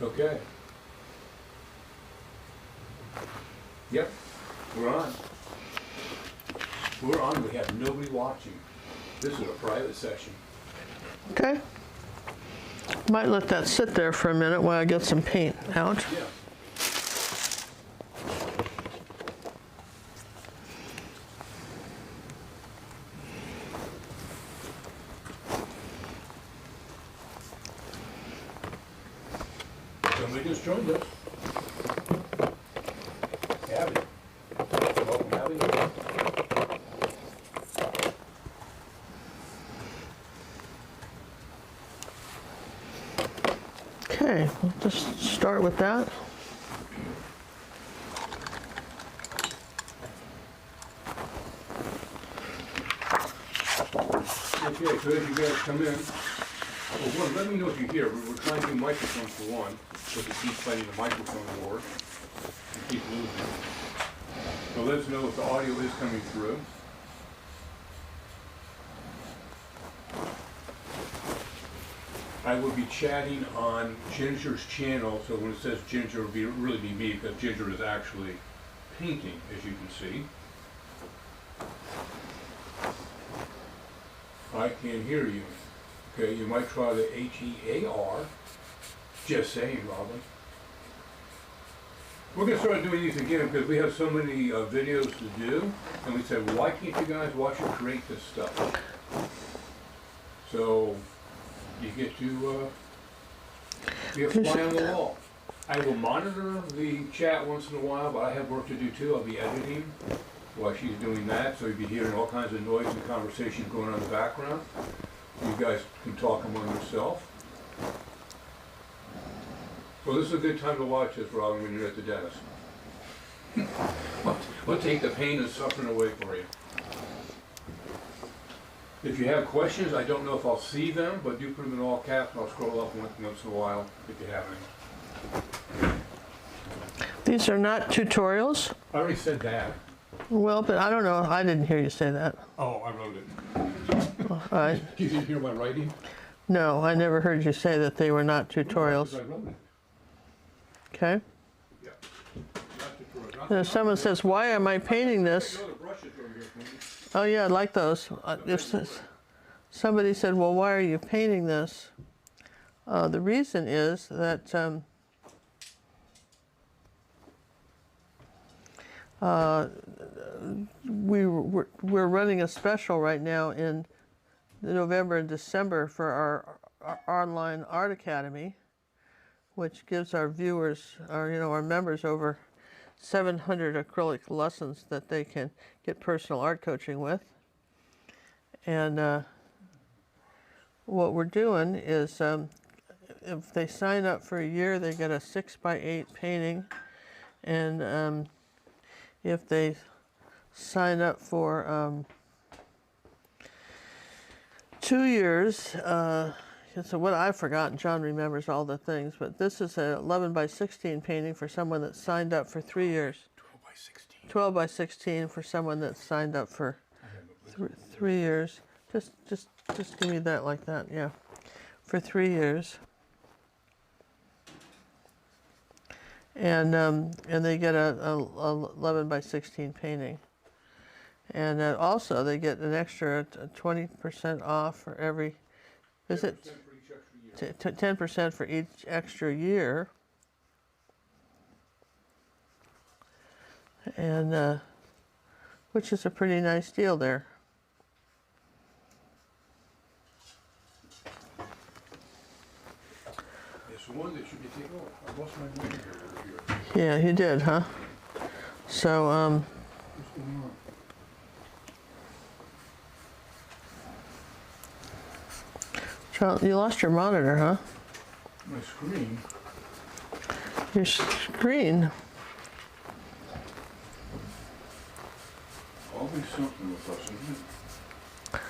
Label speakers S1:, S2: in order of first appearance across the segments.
S1: Okay. Yep, we're on. We're on, we have nobody watching. This is a private session.
S2: Okay. Might let that sit there for a minute while I get some paint out.
S1: Yeah. Somebody just joined us. Abby. Welcome, Abby.
S2: Okay, we'll just start with that.
S1: Okay, so as you guys come in, well, one, let me know if you're here. We're trying to do microphones for one, because it keeps fighting the microphone war. And keep losing. So let us know if the audio is coming through. I will be chatting on Ginger's channel, so when it says Ginger, it will really be me, because Ginger is actually painting, as you can see. I can hear you. Okay, you might try the H-E-A-R. Just saying, Robin. We're going to start doing these again because we have so many videos to do, and we said, why can't you guys watch us create this stuff? So you get to be a fly on the wall. I will monitor the chat once in a while, but I have work to do too. I'll be editing while she's doing that, so you'll be hearing all kinds of noise and conversation going on in the background. You guys can talk among yourself. Well, this is a good time to watch this, Robin, when you're at the dentist. We'll take the pain and suffering away for you. If you have questions, I don't know if I'll see them, but do put them in all caps, and I'll scroll up once in a while if you have any.
S2: These are not tutorials.
S1: I already said that.
S2: Well, but I don't know. I didn't hear you say that.
S1: Oh, I wrote it.
S2: All right.
S1: You didn't hear my writing?
S2: No, I never heard you say that they were not tutorials.
S1: No, I wrote it.
S2: Okay.
S1: Yeah.
S2: And if someone says, why am I painting this? Oh yeah, I'd like those. If somebody said, well, why are you painting this? The reason is that we're running a special right now in November and December for our online art academy, which gives our viewers, our members, over 700 acrylic lessons that they can get personal art coaching with. And what we're doing is, if they sign up for a year, they get a 6x8 painting, and if they sign up for 2 years, so what I've forgotten, John remembers all the things, but this is an 11x16 painting for someone that signed up for 3 years. 12x16 for someone that signed up for 3 years. Just give me that like that, yeah. For 3 years. And they get a 11x16 painting. And also they get an extra 20% off for every visit. 10% for each extra year. And which is a pretty nice deal there.
S1: It's one that should be taken over. I lost my mind here.
S2: Yeah, you did, huh? So,
S1: What's going on?
S2: Charles, you lost your monitor, huh?
S1: My screen.
S2: Your screen.
S1: Always something with us, isn't it?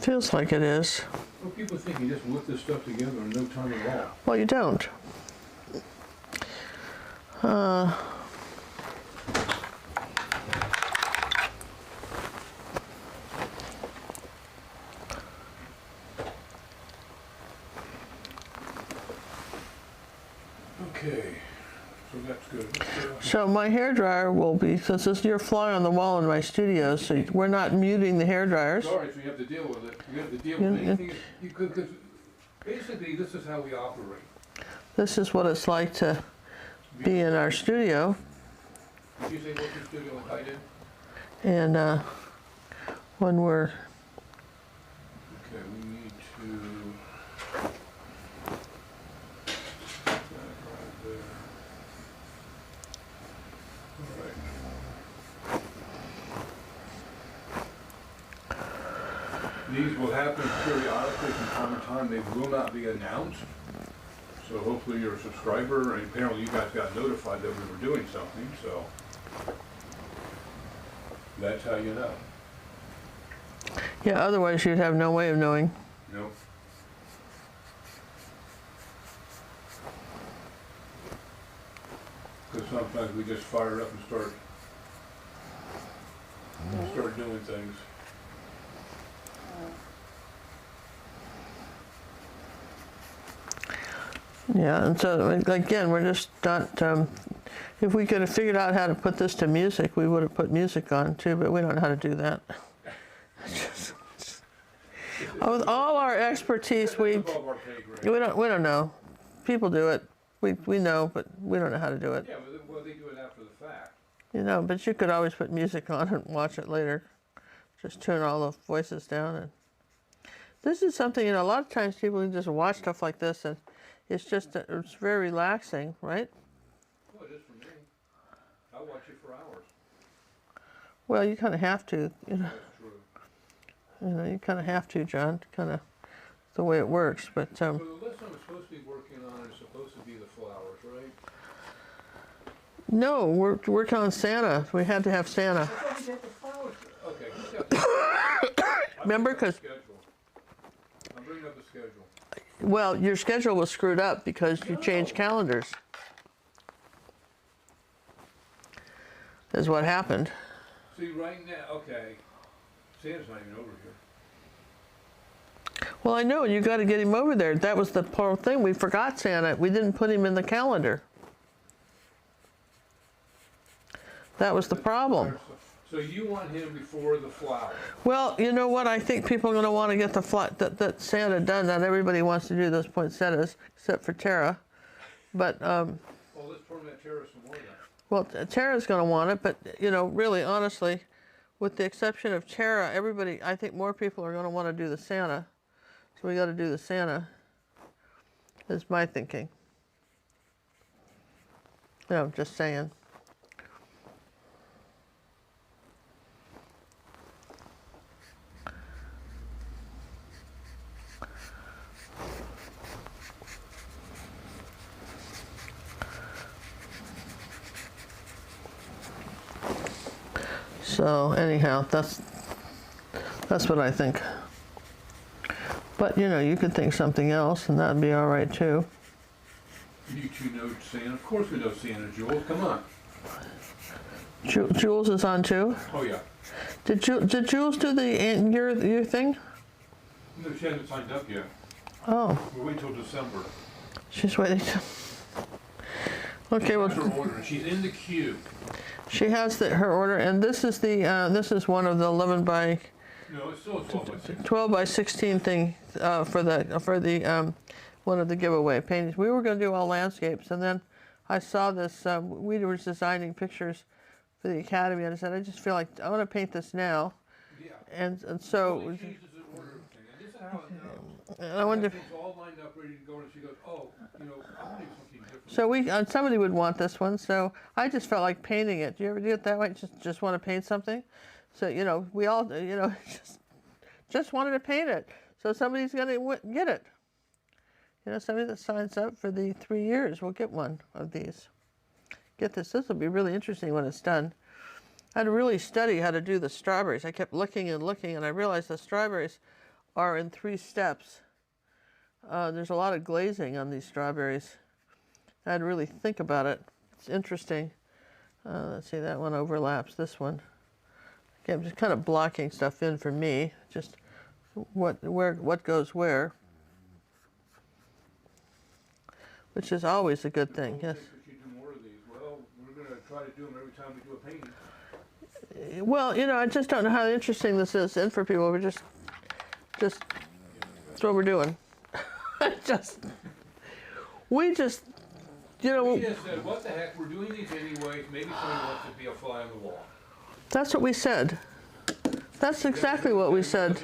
S2: Feels like it is.
S1: Well, people think you just whip this stuff together in no time at all.
S2: Well, you don't.
S1: Okay, so that's good.
S2: So my hair dryer will be, since this is your fly on the wall in my studio, so we're not muting the hair dryers.
S1: Sorry, so you have to deal with it. You have to deal with anything. You could, because basically this is how we operate.
S2: This is what it's like to be in our studio.
S1: Did you say what your studio like I did?
S2: And when we're...
S1: Okay, we need to... These will happen periodically from time to time. They will not be announced. So hopefully you're a subscriber, and apparently you guys got notified that we were doing something, so that's how you know.
S2: Yeah, otherwise you'd have no way of knowing.
S1: Nope. Because sometimes we just fire up and start doing things.
S2: Yeah, and so again, we're just not, if we could have figured out how to put this to music, we would have put music on too, but we don't know how to do that. With all our expertise, we don't know. People do it. We know, but we don't know how to do it.
S1: Yeah, well, they do it after the fact.
S2: You know, but you could always put music on and watch it later. Just tune all the voices down. And this is something, you know, a lot of times people can just watch stuff like this, and it's just, it's very relaxing, right?
S1: Well, it is for me. I watch it for hours.
S2: Well, you kind of have to, you know.
S1: That's true.
S2: You know, you kind of have to, John, kind of the way it works. But
S1: So the lesson I'm supposed to be working on is supposed to be the flowers, right?
S2: no, we're working on Santa. We had to have Santa.
S1: I thought we got the flowers. Okay, who's got the
S2: Remember, because
S1: I'm bringing up the schedule.
S2: well, your schedule was screwed up because you changed calendars. Is what happened.
S1: See, right now, okay, Santa's not even over here.
S2: Well, I know, you got to get him over there. That was the poor thing. We forgot Santa. We didn't put him in the calendar. That was the problem.
S1: So you want him before the flowers?
S2: Well, you know what? I think people are going to want to get the that Santa done. Not everybody wants to do those poinsettias, except for Tara. But
S1: Well, let's turn that Tara some more then.
S2: well, Tara's going to want it. But you know, really, honestly, with the exception of Tara, everybody, I think more people are going to want to do the Santa. So we got to do the Santa. Is my thinking. No, just saying. So anyhow, that's what I think. But you know, you could think something else, and that'd be all right too.
S1: You two know Santa? Of course we know Santa, Jules. Come on.
S2: Jules is on too.
S1: Oh yeah.
S2: Did Jules do your thing?
S1: No, she hasn't signed up yet.
S2: Oh.
S1: We'll wait till December.
S2: She's waiting. Okay, well.
S1: That's her order. She's in the queue.
S2: She has her order, and this is this is one of the 11 by.
S1: No, it's still a 12 by 16.
S2: 12 by 16 thing for the one of the giveaway paintings. We were going to do all landscapes, and then I saw this. We were designing pictures for the Academy, and I said, I just feel like I want to paint this now.
S1: Yeah.
S2: And so.
S1: Well, she uses the order thing, and this is how it knows.
S2: And I wonder.
S1: Things all lined up, ready to go, and she goes, "Oh, you know, I want to do something different."
S2: So somebody would want this one, so I just felt like painting it. Do you ever do it that way? Just want to paint something? So, you know, we all, you know, just wanted to paint it. So somebody's going to get it. You know, somebody that signs up for the 3 years will get one of these. Get this. This will be really interesting when it's done. I had to really study how to do the strawberries. I kept looking and looking, and I realized the strawberries are in 3 steps. There's a lot of glazing on these strawberries. I had to really think about it. It's interesting. Let's see, that one overlaps this one. Okay, I'm just kind of blocking stuff in for me. Just what goes where. which is always a good thing. Yes.
S1: We should do more of these. Well, we're going to try to do them every time we do a painting.
S2: Well, you know, I just don't know how interesting this is, and for people, we're just that's what we're doing. We just, you know.
S1: We just said, what the heck, we're doing these anyways, maybe somebody wants to be a fly on the wall.
S2: That's what we said. That's exactly what we said.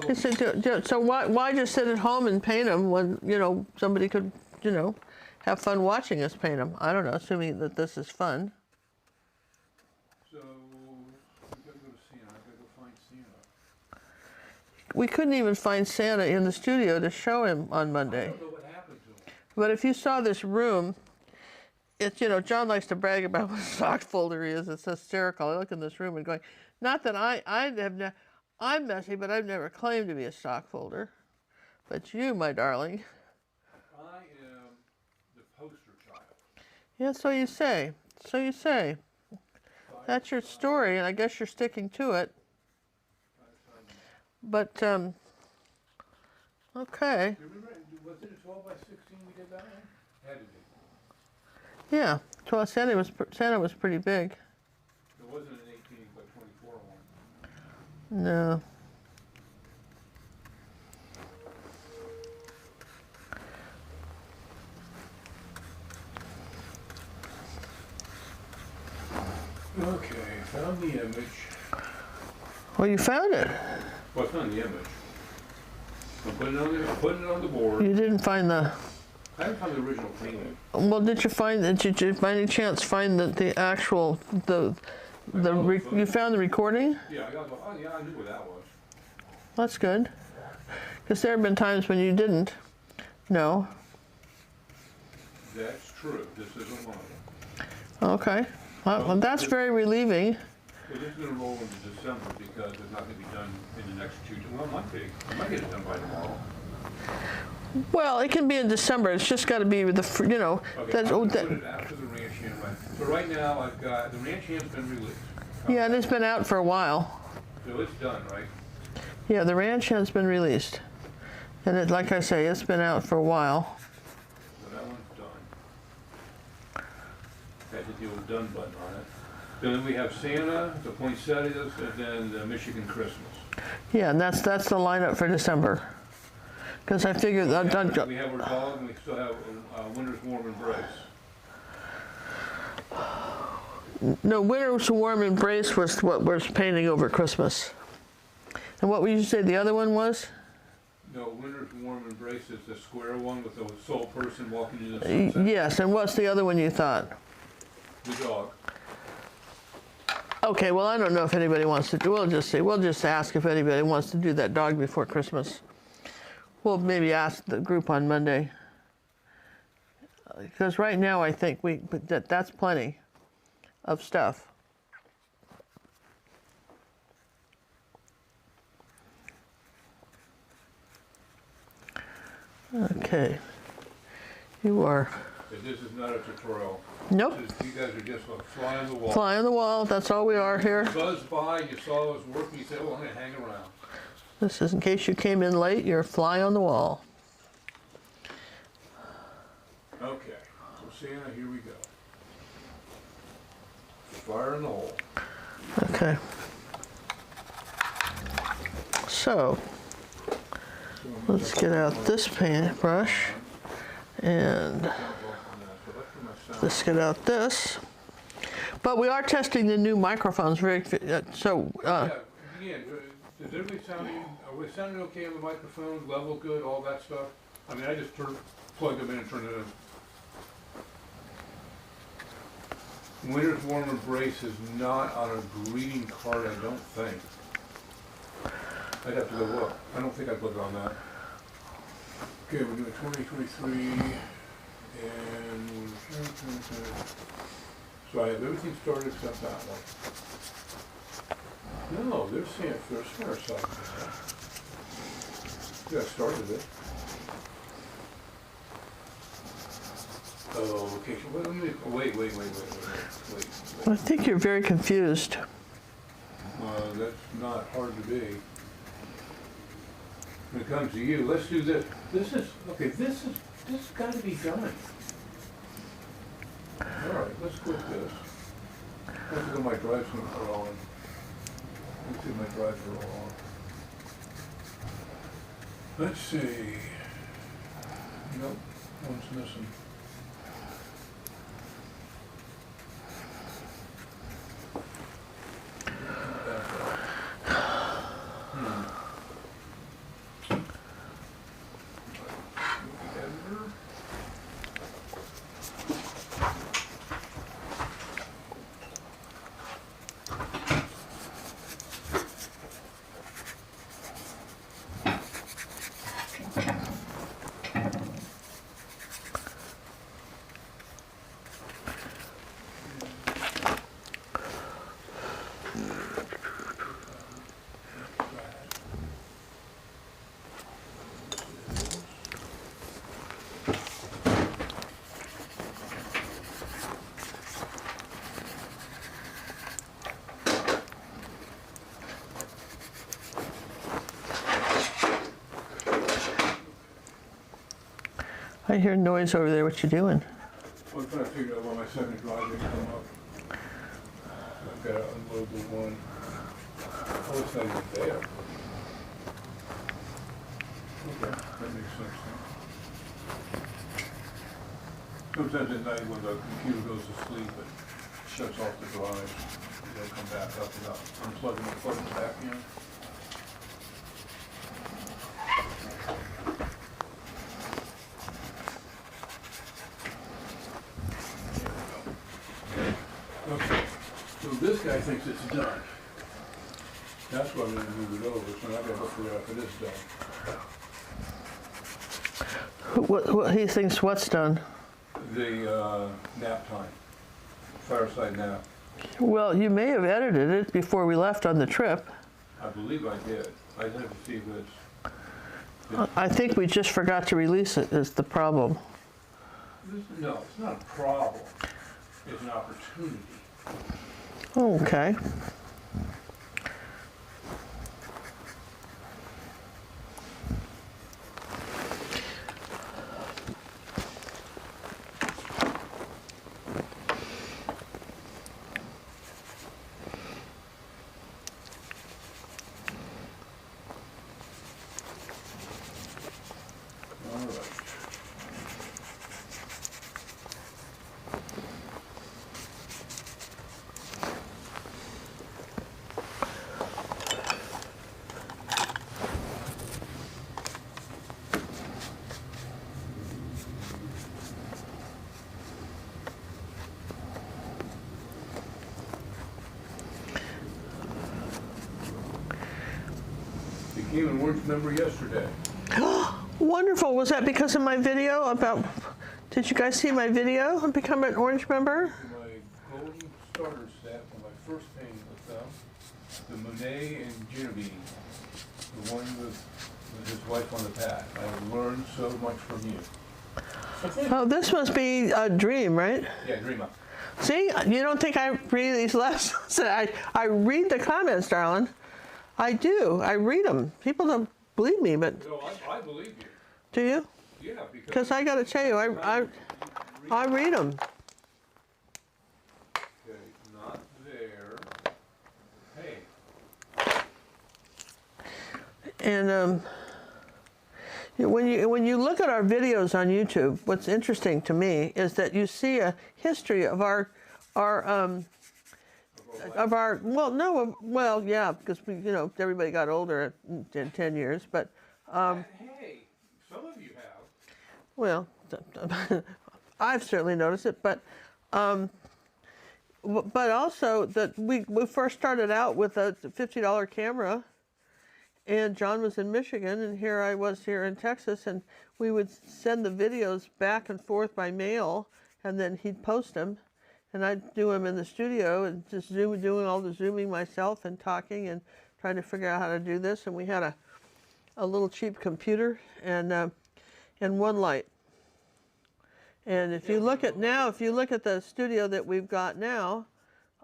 S2: We said, so why just sit at home and paint them when, you know, somebody could, you know, have fun watching us paint them. I don't know, assuming that this is fun.
S1: So, we gotta go to Santa. I gotta go find Santa.
S2: We couldn't even find Santa in the studio to show him on Monday.
S1: I don't know what happened to him.
S2: But if you saw this room, it's, you know, John likes to brag about what sock folder he is. It's hysterical. I look in this room and going, not that I'm messy, but I've never claimed to be a stock folder. But you, my darling.
S1: I am the poster child.
S2: Yeah, so you say. So you say. That's your story, and I guess you're sticking to it. But, okay.
S1: You remember, was it a 12 by 16 we did that one? Had to be.
S2: Yeah, 12 Santa was pretty big.
S1: It wasn't an 18 by 24 one.
S2: No.
S1: Okay, found the image.
S2: Well, you found it.
S1: Well, it's not the image. I'm putting it on the board.
S2: You didn't find the.
S1: I haven't found the original painting.
S2: Well, did you by any chance find the actual you found the recording?
S1: Yeah, I knew where that was.
S2: That's good. Because there have been times when you didn't. No.
S1: That's true. This isn't one of them.
S2: Okay. Well, that's very relieving.
S1: Well, this is going to roll into December because it's not going to be done in the next 2 days. Well, it might be. I might get it done by tomorrow.
S2: Well, it can be in December. It's just got to be the, you know.
S1: Okay, I'm going to put it after the ranch hand. Right. So right now, I've got, the ranch hand's been released.
S2: Yeah, and it's been out for a while.
S1: So it's done, right?
S2: Yeah, the ranch has been released. And it, like I say, it's been out for a while.
S1: So that one's done. Got the deal with done button on it. Then we have Santa, the poinsettias, and then the Michigan Christmas.
S2: Yeah, and that's the lineup for December. Because I figured
S1: we have our dog, and we still have Winter's Warm Embrace.
S2: No, Winter's Warm Embrace was what we're painting over Christmas. And what would you say the other one was?
S1: No, Winter's Warm Embrace is the square one with the sole person walking in the sunset.
S2: Yes, and what's the other one you thought?
S1: The dog.
S2: Okay, well, I don't know if anybody wants to do. We'll just ask if anybody wants to do that dog before Christmas. We'll maybe ask the group on Monday. Because right now I think that's plenty of stuff. Okay. You are.
S1: This is not a tutorial.
S2: Nope.
S1: You guys are just a fly on the wall.
S2: Fly on the wall, that's all we are here.
S1: You buzzed by, you saw us working, you said, oh, I'm going to hang around.
S2: This is in case you came in late, you're a fly on the wall.
S1: Okay, so Santa, here we go. Fire in the hole.
S2: Okay. So, let's get out this paintbrush and let's get out this. But we are testing the new microphones very,
S1: Yeah, does everybody are we sounding okay on the microphone, level good, all that stuff? I mean, I just plug them in and turn it in. Winter's Warm Embrace is not on a greeting card, I don't think. I'd have to go look. I don't think I put it on that. Okay, we're doing 2023, and so I have everything started except that one. No, there's Santa side. Yeah, I started it. Oh, okay. So wait.
S2: I think you're very confused.
S1: That's not hard to be. When it comes to you, let's do this. This is this has got to be done. All right, let's quit this. Let's go my drives are on. Let's see, my drives are all on. Let's see. Nope, one's missing.
S2: I hear noise over there. What you doing?
S1: I'm trying to figure out where my second drive is come up. So I've got to unload the one. Oh, it's not even there. Okay, that makes sense then. Sometimes at night when the computer goes to sleep, it shuts off the drive. They'll come back up without unplugging and plugging it back in. Okay, so this guy thinks it's done. That's why I'm going to move it over, so now I've got to figure out if it is done.
S2: What he thinks what's done?
S1: The nap time, fireside nap.
S2: Well, you may have edited it before we left on the trip.
S1: I believe I did. I'd have to see if it's...
S2: I think we just forgot to release it is the problem.
S1: No, it's not a problem. It's an opportunity.
S2: Okay.
S1: All right. Became an orange member yesterday.
S2: Wonderful. Was that because of my video about, did you guys see my video on become an orange member?
S1: My golden starter set for my first painting with them, the Monet and Genevieve, the one with his wife on the path. I have learned so much from you.
S2: Oh, this must be a dream, right?
S1: Yeah, dream up.
S2: See, you don't think I read these lessons? I read the comments, darling. I do. I read them. People don't believe me, but
S1: No, I believe you.
S2: do you?
S1: Yeah,
S2: Because I got to tell you, I read them.
S1: Okay, not there. Hey.
S2: And when you look at our videos on YouTube, what's interesting to me is that you see a history of our yeah, because everybody got older in 10 years, but
S1: Hey, some of you have.
S2: well, I've certainly noticed it, but also that we first started out with a $50 camera, and John was in Michigan, and here I was here in Texas, and we would send the videos back and forth by mail, and then he'd post them, and I'd do them in the studio and just doing all the zooming myself and talking and trying to figure out how to do this, and we had a little cheap computer and one light. And if you look at the studio that we've got now,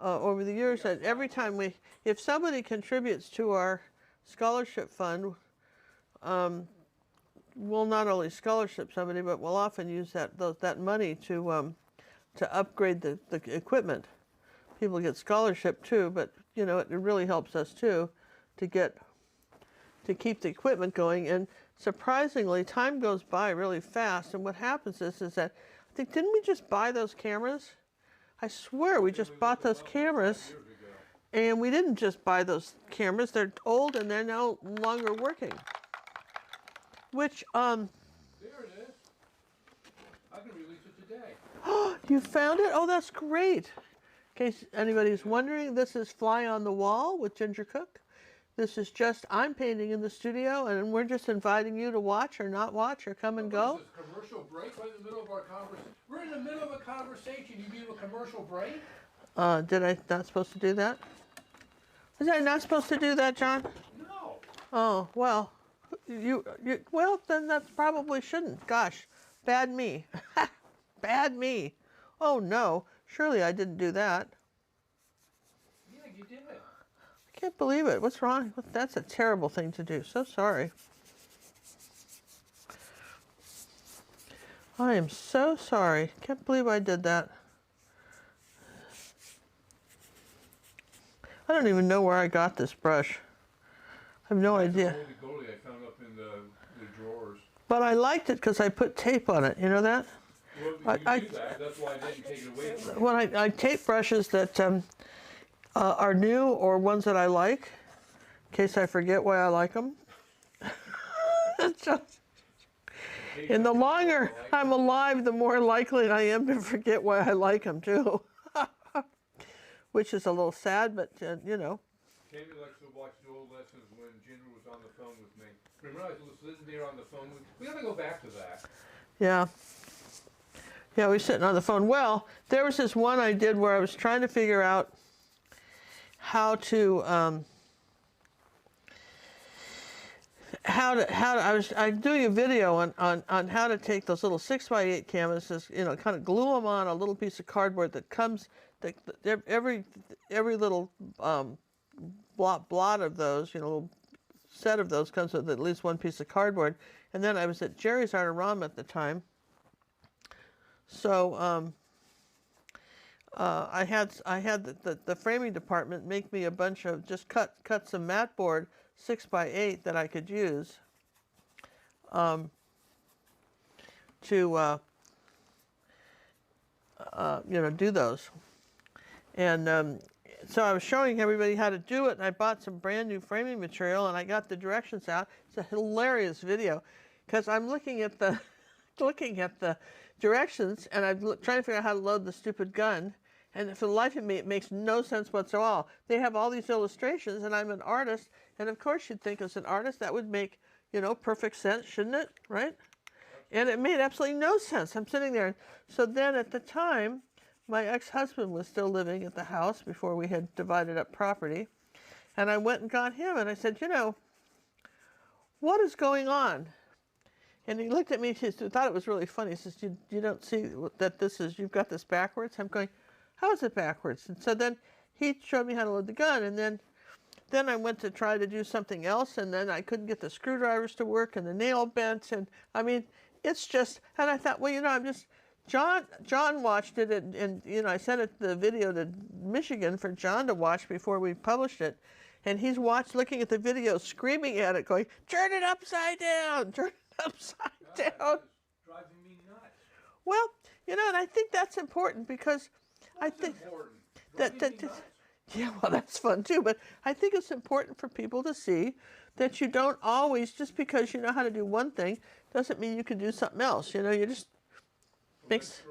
S2: over the years, that every time if somebody contributes to our scholarship fund, we'll not only scholarship somebody, but we'll often use that money to upgrade the equipment. People get scholarship too, but you know, it really helps us too to keep the equipment going. And surprisingly, time goes by really fast. And what happens is that I think, didn't we just buy those cameras? I swear we just bought those cameras. And we didn't just buy those cameras. They're old and they're no longer working. Which,
S1: There it is. I can release it today.
S2: Oh, you found it? Oh, that's great. In case anybody's wondering, this is Fly on the Wall with Ginger Cook. This is just, I'm painting in the studio, and we're just inviting you to watch or not watch or come and go.
S1: What is this, commercial break right in the middle of our conversation? We're in the middle of a conversation. You give a commercial break?
S2: Did I not supposed to do that? Was I not supposed to do that, John?
S1: No.
S2: Oh, well, well, then that probably shouldn't. Gosh, bad me. Bad me. Oh, no. Surely I didn't do that.
S1: Yeah, you did.
S2: I can't believe it. What's wrong? That's a terrible thing to do. So sorry. I am so sorry. Can't believe I did that. I don't even know where I got this brush. I have no idea.
S1: That's the goalie I found up in the drawers.
S2: But I liked it because I put tape on it. You know that?
S1: Well, you do that. That's why I didn't take it away from you.
S2: When I tape brushes that are new or ones that I like, in case I forget why I like them. And the longer I'm alive, the more likely I am to forget why I like them too. Which is a little sad, but you know.
S1: Jamie likes to watch the old lessons when Ginger was on the phone with me. Remember I was sitting there on the phone with, we gotta go back to that.
S2: Yeah. Yeah, we were sitting on the phone. Well, there was this one I did where I was trying to figure out how to I was doing a video on how to take those little 6x8 canvases, you know, kind of glue them on a little piece of cardboard that comes, every little blot of those, you know, little set of those comes with at least one piece of cardboard. And then I was at Jerry's Artarama at the time. So I had the framing department make me a bunch of, just cut some mat board 6x8 that I could use to you know, do those. And so I was showing everybody how to do it, and I bought some brand new framing material, and I got the directions out. It's a hilarious video because I'm looking at the directions, and I'm trying to figure out how to load the stupid gun. And for the life of me, it makes no sense whatsoever. They have all these illustrations, and I'm an artist, and of course you'd think as an artist that would make, you know, perfect sense, shouldn't it? Right? And it made absolutely no sense. I'm sitting there. So then at the time, my ex-husband was still living at the house before we had divided up property. And I went and got him, and I said, you know, what is going on? And he looked at me, he thought it was really funny. He says, you don't see that this is, you've got this backwards? I'm going, how is it backwards? And so then he showed me how to load the gun, and then I went to try to do something else, and then I couldn't get the screwdrivers to work, and the nail bent, and I mean, it's just, and I thought, well, you know, I'm just, John watched it, and you know, I sent the video to Michigan for John to watch before we published it, and he's looking at the video, screaming at it, going, turn it upside down, turn it upside down.
S1: Driving me nuts.
S2: Well, you know, and I think that's important because I think
S1: important?
S2: that yeah, well, that's fun too, but I think it's important for people to see that you don't always, just because you know how to do one thing, doesn't mean you can do something else. You know, you just mix.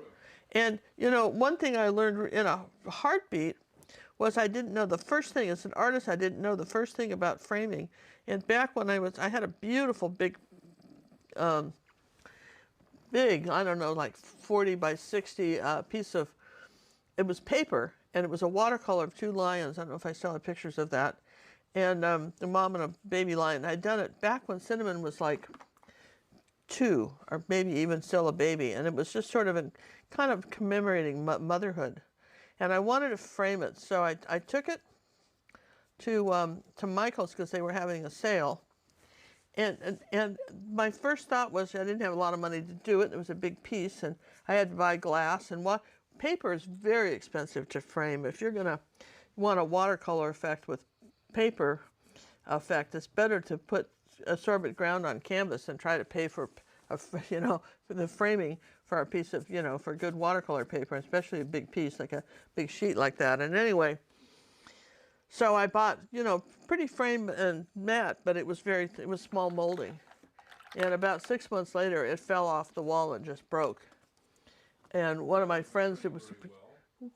S2: And, you know, one thing I learned in a heartbeat was I didn't know the first thing, as an artist, I didn't know the first thing about framing. And back when I had a beautiful big, I don't know, like 40 by 60 piece of, it was paper, and it was a watercolor of 2 lions. I don't know if I still have pictures of that. And a mom and a baby lion. I'd done it back when Cinnamon was like 2, or maybe even still a baby. And it was just sort of kind of commemorating motherhood. And I wanted to frame it. So I took it to Michael's because they were having a sale. And my first thought was I didn't have a lot of money to do it. It was a big piece, and I had to buy glass. And paper is very expensive to frame. If you're gonna want a watercolor effect with paper effect, it's better to put absorbent ground on canvas and try to pay for for the framing for a piece of for good watercolor paper, especially a big piece like a big sheet like that. And anyway, so I bought pretty frame and matte, but it was small molding. And about 6 months later, it fell off the wall and just broke. And one of my friends, it was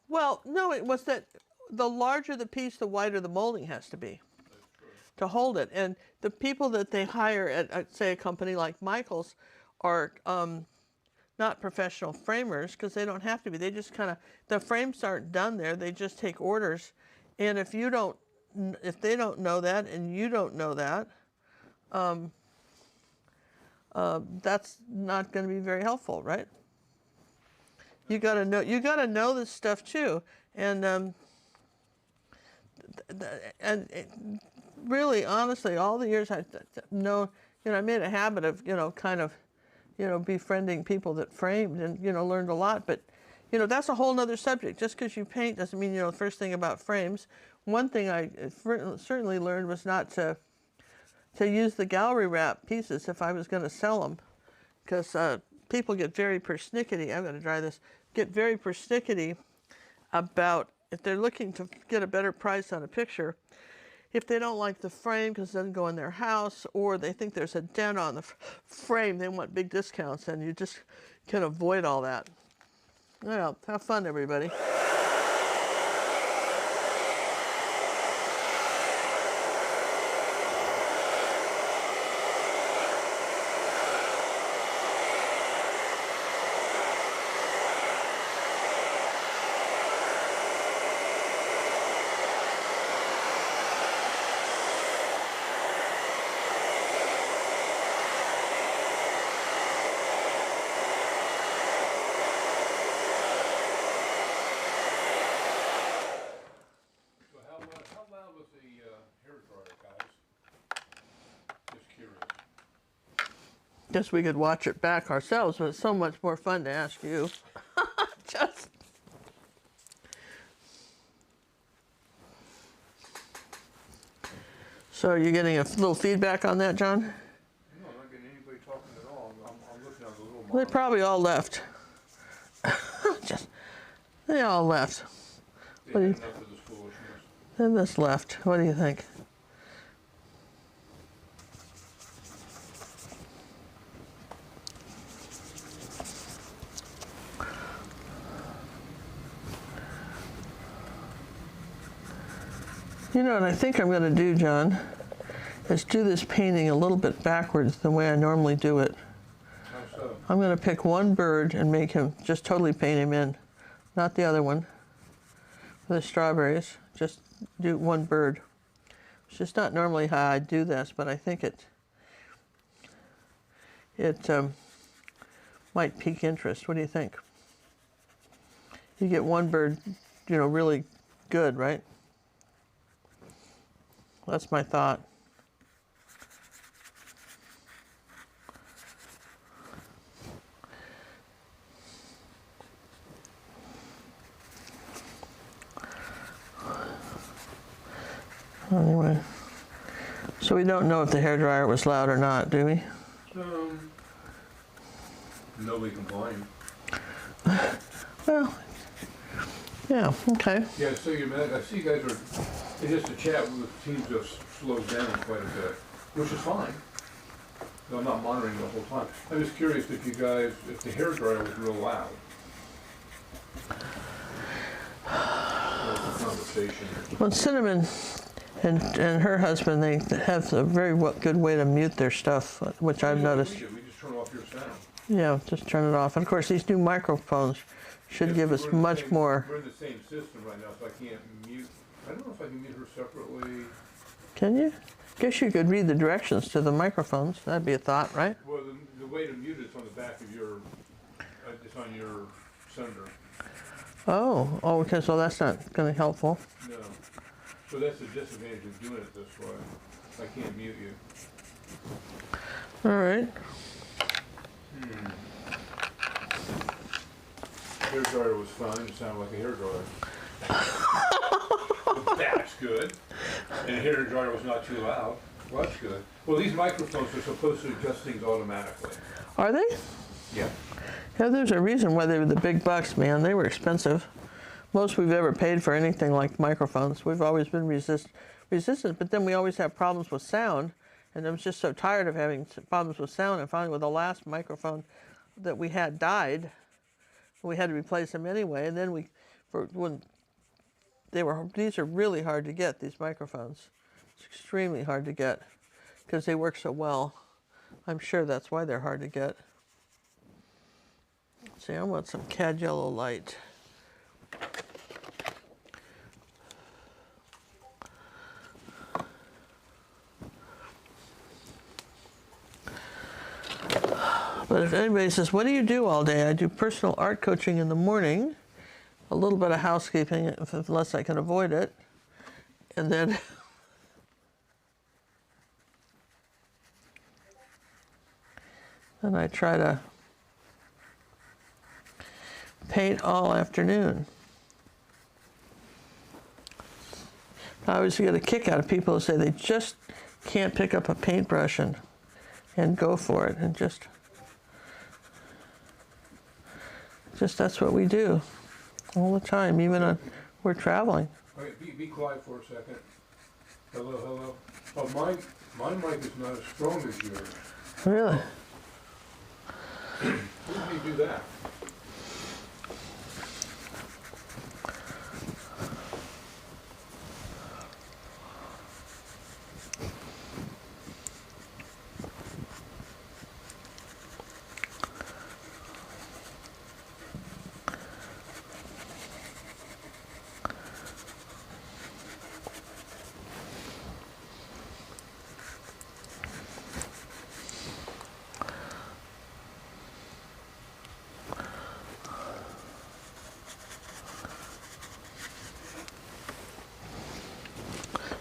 S2: well, no, it was that the larger the piece, the wider the molding has to be to hold it. And the people that they hire at say, a company like Michael's are not professional framers, because they don't have to be. They just the frames aren't done there. They just take orders. And if they don't know that and you don't know that, that's not going to be very helpful, right? You got to know this stuff too. And really, honestly, all the years I made a habit of befriending people that framed, and learned a lot. But that's a whole nother subject. Just because you paint doesn't mean the first thing about frames. One thing I certainly learned was not to use the gallery wrap pieces if I was going to sell them, because people get very persnickety. I'm going to try this. Get very persnickety about if they're looking to get a better price on a picture. If they don't like the frame because it doesn't go in their house, or they think there's a dent on the frame, they want big discounts, and you just can avoid all that. Well, have fun, everybody. Guess we could watch it back ourselves, but it's so much more fun to ask you. Just. So are you getting a little feedback on that, John?
S1: No, I'm not getting anybody talking at all. I'm looking at the little
S2: They probably all left. They all left.
S1: They had enough of this foolishness.
S2: Then this left. What do you think? What I think I'm going to do, John, is do this painting a little bit backwards the way I normally do it.
S1: How so?
S2: I'm going to pick one bird and make him, just totally paint him in, not the other one. For the strawberries, just do one bird. It's just not normally how I do this, but I think it might pique interest. What do you think? You get one bird, really good, right? That's my thought. Anyway, so we don't know if the hairdryer was loud or not, do we?
S1: Nobody complained.
S2: Well, yeah, okay.
S1: Yeah, so I see you guys are, it's just the chat seems to have slowed down quite a bit, which is fine. I'm not monitoring the whole time. I'm just curious if the hairdryer was real loud. Conversation.
S2: Well, Cinnamon and her husband, they have a very good way to mute their stuff, which I've noticed.
S1: We just turn off your sound.
S2: Yeah, just turn it off. And of course, these new microphones should give us much more.
S1: We're in the same system right now, so I can't mute. I don't know if I can mute her separately.
S2: Can you? Guess you could read the directions to the microphones. That'd be a thought, right?
S1: Well, the way to mute it's on the back of your, it's on your sender.
S2: Oh, okay, so that's not going to be helpful.
S1: No. So that's the disadvantage of doing it this way. I can't mute you.
S2: All right.
S1: Hair dryer was fun. It sounded like a hair dryer. That's good. And a hair dryer was not too loud. Well, that's good. Well, these microphones are supposed to adjust things automatically.
S2: Are they?
S1: Yeah.
S2: Yeah, there's a reason why they were the big bucks, man. They were expensive. Most we've ever paid for anything like microphones. We've always been resistant, but then we always have problems with sound. And I was just so tired of having problems with sound. And finally, with the last microphone that we had died, we had to replace them anyway. And then these are really hard to get, these microphones. It's extremely hard to get because they work so well. I'm sure that's why they're hard to get. Let's see, I want some cad yellow light. But if anybody says, what do you do all day? I do personal art coaching in the morning, a little bit of housekeeping, unless I can avoid it, and then I try to paint all afternoon. I always get a kick out of people who say they just can't pick up a paintbrush and go for it, and just that's what we do all the time, even when we're traveling.
S1: Okay, be quiet for a second. Hello, hello. Oh, my mic is not as strong as yours.
S2: Really?
S1: Who did you do that?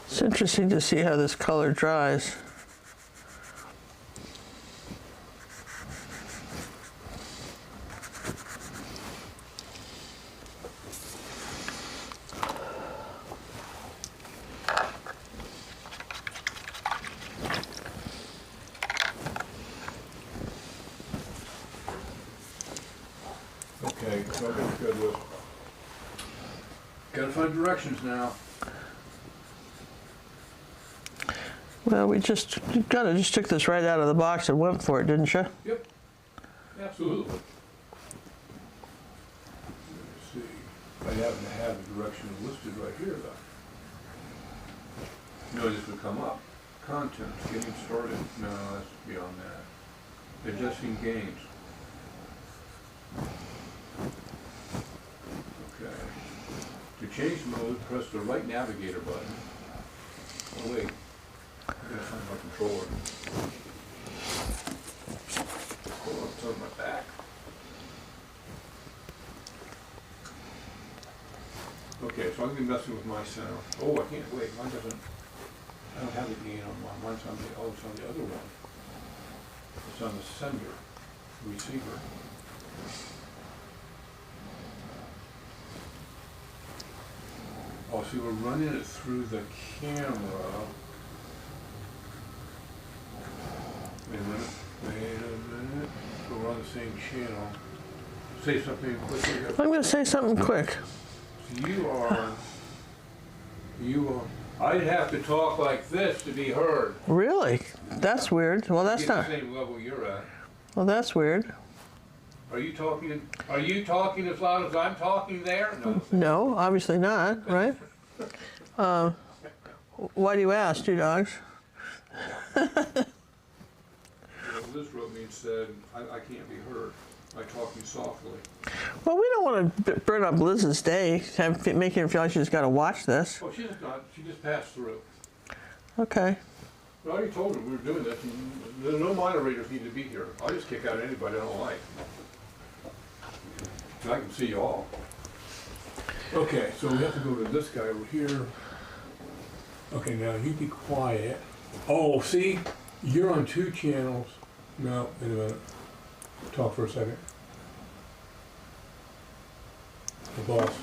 S2: It's interesting to see how this color dries.
S1: Okay, so I got to go to gotta find directions now.
S2: Well, you kind of just took this right out of the box and went for it, didn't you?
S1: Yep, absolutely. Let's see. I happen to have the direction listed right here, though. No, this would come up. Content, getting started. No, that's beyond that. Adjusting games. Okay. To change mode, press the right navigator button. Oh, wait. I gotta find my controller. Hold on, it's on my back. Okay, so I'm gonna be messing with my sound. Oh, I can't wait. Mine doesn't. I don't have the gain on mine. Mine's on the. Oh, it's on the other one. It's on the sender, receiver. Oh, see, we're running it through the camera. Wait a minute. We're on the same channel. Say something quickly.
S2: I'm going to say something quick.
S1: So you are, I'd have to talk like this to be heard.
S2: Really? That's weird. Well, that's
S1: Get
S2: not.
S1: the same level you're at.
S2: Well, that's weird.
S1: Are you talking as loud as I'm talking there? No.
S2: No, obviously not, right? Why do you ask, two dogs?
S1: Liz wrote me and said, I can't be heard by talking softly.
S2: Well, we don't want to burn up Liz's day, making her feel like she's got to watch this.
S1: Oh, she's not. She just passed through.
S2: Okay.
S1: I already told her we were doing this, and no moderators need to be here. I'll just kick out anybody I don't like. And I can see you all. Okay, so we have to go to this guy over here. Okay, now you be quiet. Oh, see? You're on 2 channels. No, wait a minute. Talk for a second. The boss.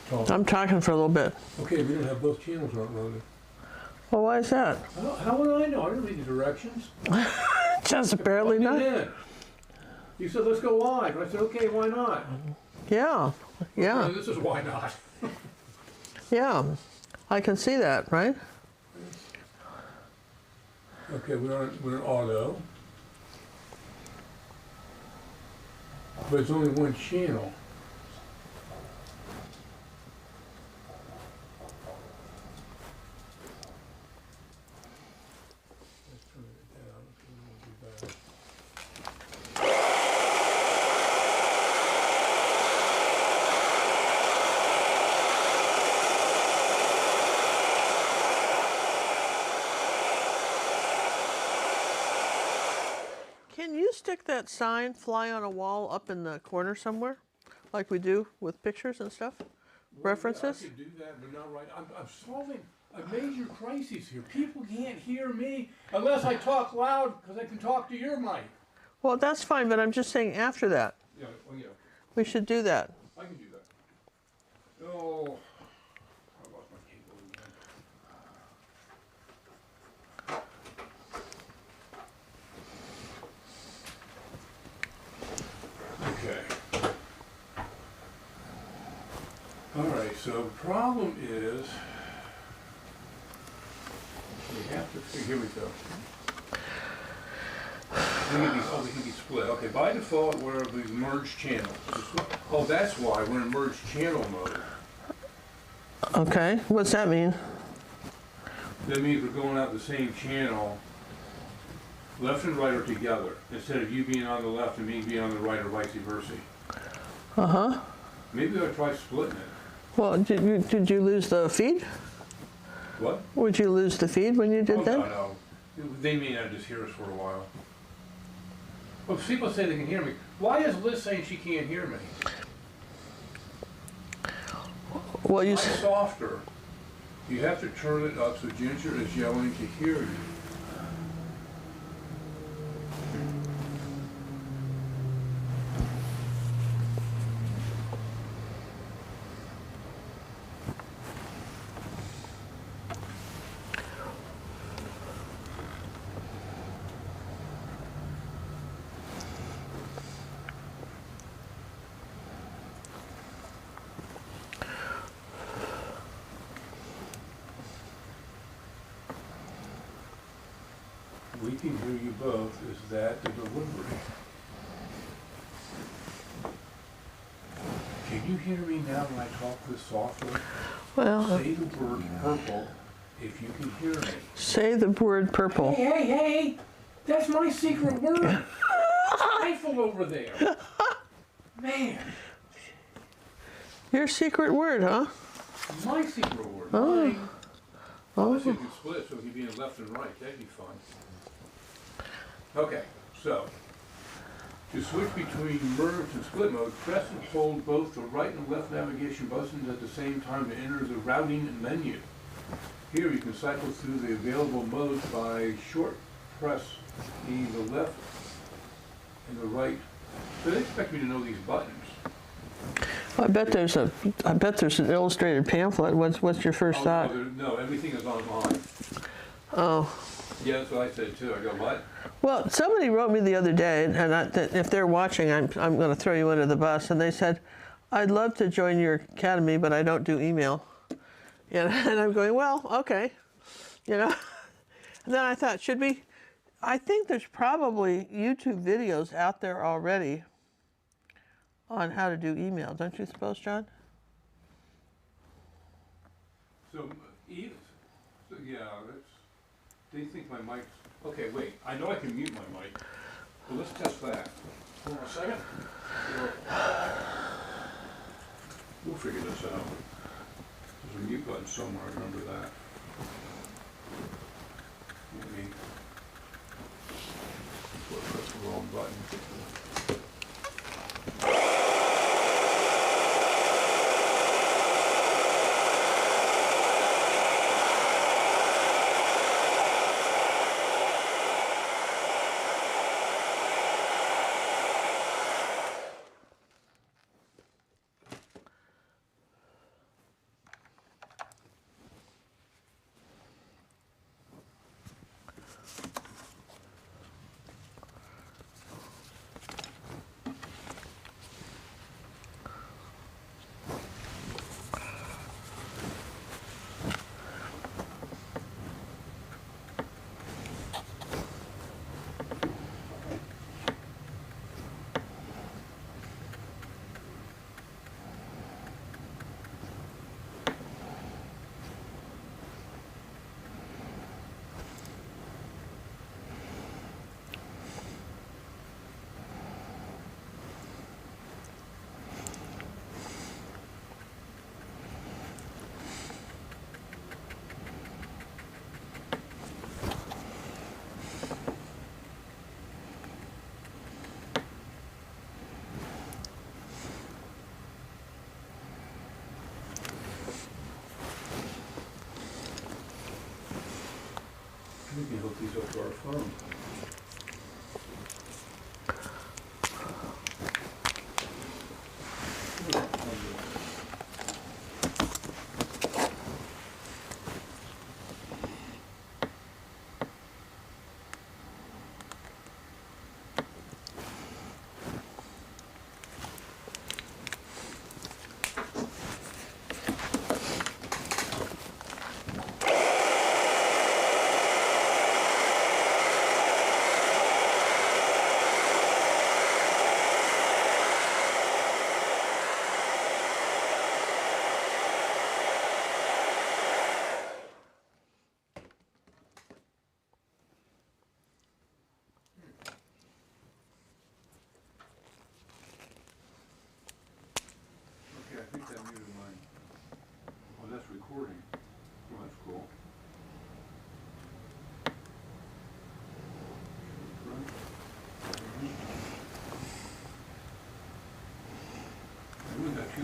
S1: Talk.
S2: I'm talking for a little bit.
S1: Okay, we don't have both channels aren't running.
S2: Well, why is that?
S1: How would I know? I didn't read the directions.
S2: Just barely
S1: Plug
S2: not.
S1: it in. You said, let's go live. And I said, okay, why not?
S2: Yeah, yeah,
S1: This is why not.
S2: yeah. I can see that, right?
S1: Okay, we're in auto. But it's only 1 channel. Let's turn it down. Okay, we'll do that.
S2: Can you stick that sign, fly on a wall, up in the corner somewhere? Like we do with pictures and stuff? References?
S1: I could do that, but not right. I'm solving a major crisis here. People can't hear me unless I talk loud because I can talk to your mic.
S2: Well, that's fine, but I'm just saying after that.
S1: Yeah, well, yeah,
S2: We should do that.
S1: I can do that. Oh, I lost my cable again. Okay. All right, so the problem is we have to, here we go. They can be split. Okay, by default, we're the merged channels. Oh, that's why we're in merged channel mode.
S2: Okay, what's that mean?
S1: That means we're going out the same channel, left and right are together, instead of you being on the left and me being on the right or vice versa.
S2: Uh-huh.
S1: Maybe I ought to try splitting it.
S2: Well, did you lose the feed?
S1: What?
S2: Would you lose the feed when you did
S1: Oh,
S2: that?
S1: no. They may not just hear us for a while. Well, people say they can hear me. Why is Liz saying she can't hear me?
S2: Well, you
S1: I'm softer. You have to turn it up so Ginger is yelling to hear you. We can hear you both. Is that the delivery? Can you hear me now when I talk this softly?
S2: well,
S1: Say the word purple if you can hear me.
S2: say the word purple.
S1: Hey! That's my secret word. Stifle over there. Man,
S2: Your secret word, huh?
S1: my secret word.
S2: Oh.
S1: Mine. Unless you can split so it can be in left and right. That'd be fun. Okay, so to switch between merge and split mode, press and hold both the right and left navigation buttons at the same time to enter the routing menu. Here you can cycle through the available modes by short pressing the left and the right. So they expect me to know these buttons.
S2: I bet there's an illustrated pamphlet. What's your first thought?
S1: No, everything is online.
S2: Oh.
S1: Yeah, that's what I said too. I go, what?
S2: Well, somebody wrote me the other day, and if they're watching, I'm going to throw you under the bus. And they said, "I'd love to join your academy, but I don't do email." And I'm going, well, okay, you know. And then I thought, should we? I think there's probably YouTube videos out there already on how to do email. Don't you suppose, John?
S1: So, yeah, that's. They think my mic's. Okay, wait. I know I can mute my mic. So let's test that. Hold on a second. We'll figure this out. There's a mute button somewhere. I remember that. Maybe. Press the wrong button.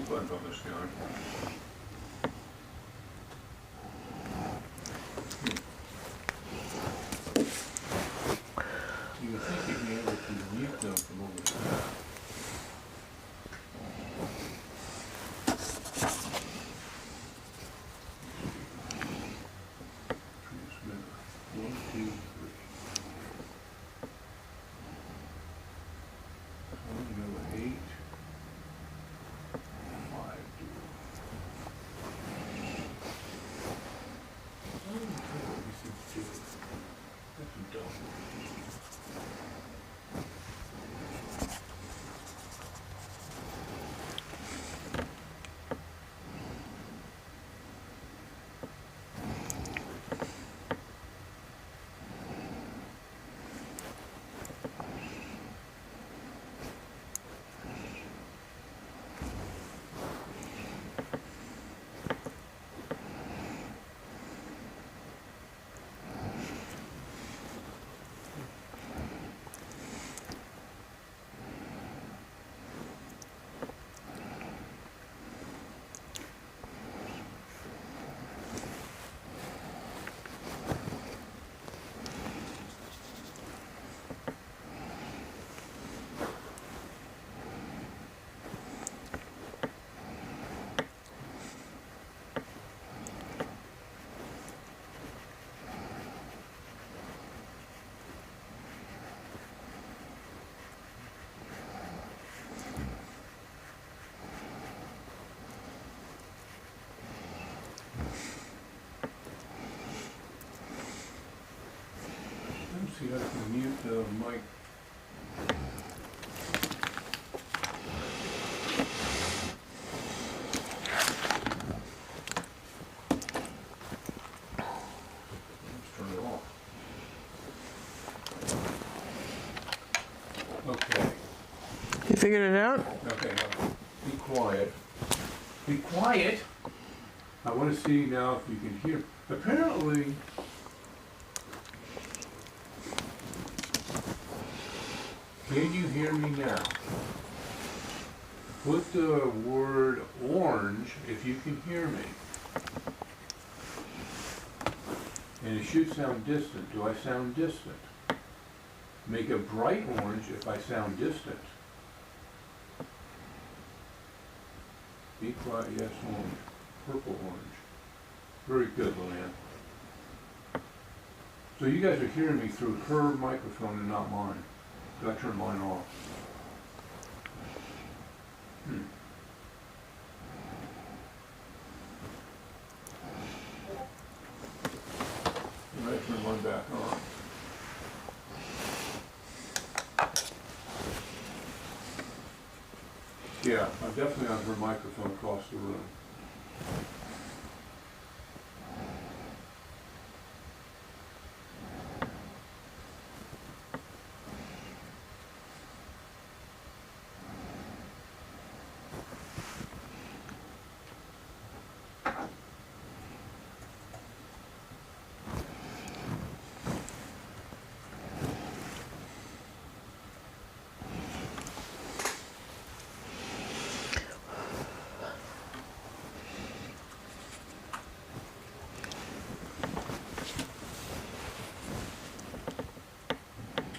S1: buttons on this gun. You would think you'd be able to mute them from over there. Transmitter. 1, 2, 3. So I'm going to go 8. 5 dual. Let me try what these things do. That's some dumb. See if I can mute the mic. Let's turn it off. Okay.
S2: You figured it out?
S1: Okay, now be quiet. Be quiet! I want to see now if you can hear. Apparently, can you hear me now? Put the word orange if you can hear me. And it should sound distant. Do I sound distant? Make a bright orange if I sound distant. Be quiet, yes, orange. Purple orange. Very good, Luann. So you guys are hearing me through her microphone and not mine. So I turn mine off. And I turn mine back on. Yeah, I'm definitely on her microphone across the room.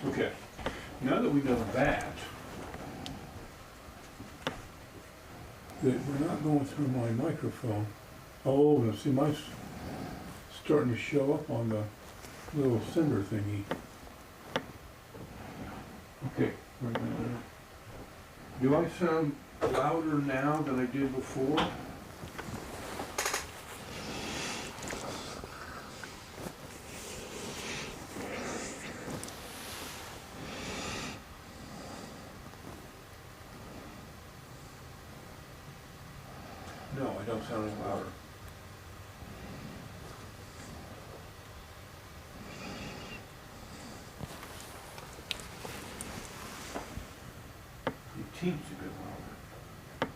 S1: Okay, now that we know that we're not going through my microphone. Oh, now see, mine's starting to show up on the little cinder thingy. Okay, right now. Do I sound louder now than I did before? No, I don't sound any louder. Your team's a bit louder.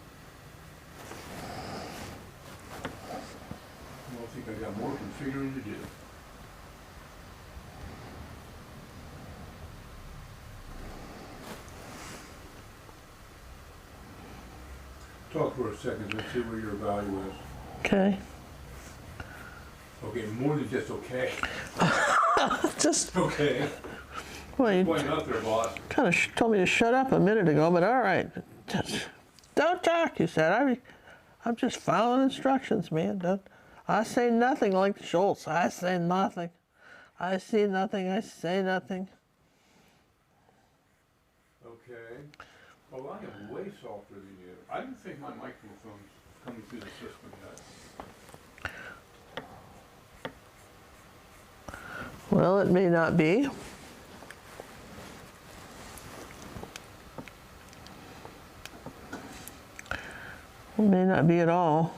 S1: Well, I think I got more configuring to do. talk for a second and see where your value is.
S2: Okay.
S1: Okay, more than just okay.
S2: Just,
S1: Okay.
S2: well, you
S1: Point up there, boss.
S2: kind of told me to shut up a minute ago, but all right. Just, don't talk, you said. I'm just following instructions, man. I say nothing like Schultz. I say nothing. I see nothing. I say nothing.
S1: Okay. Well, I am way softer than you. I didn't think my microphone's coming through the system yet.
S2: Well, it may not be. It may not be at all.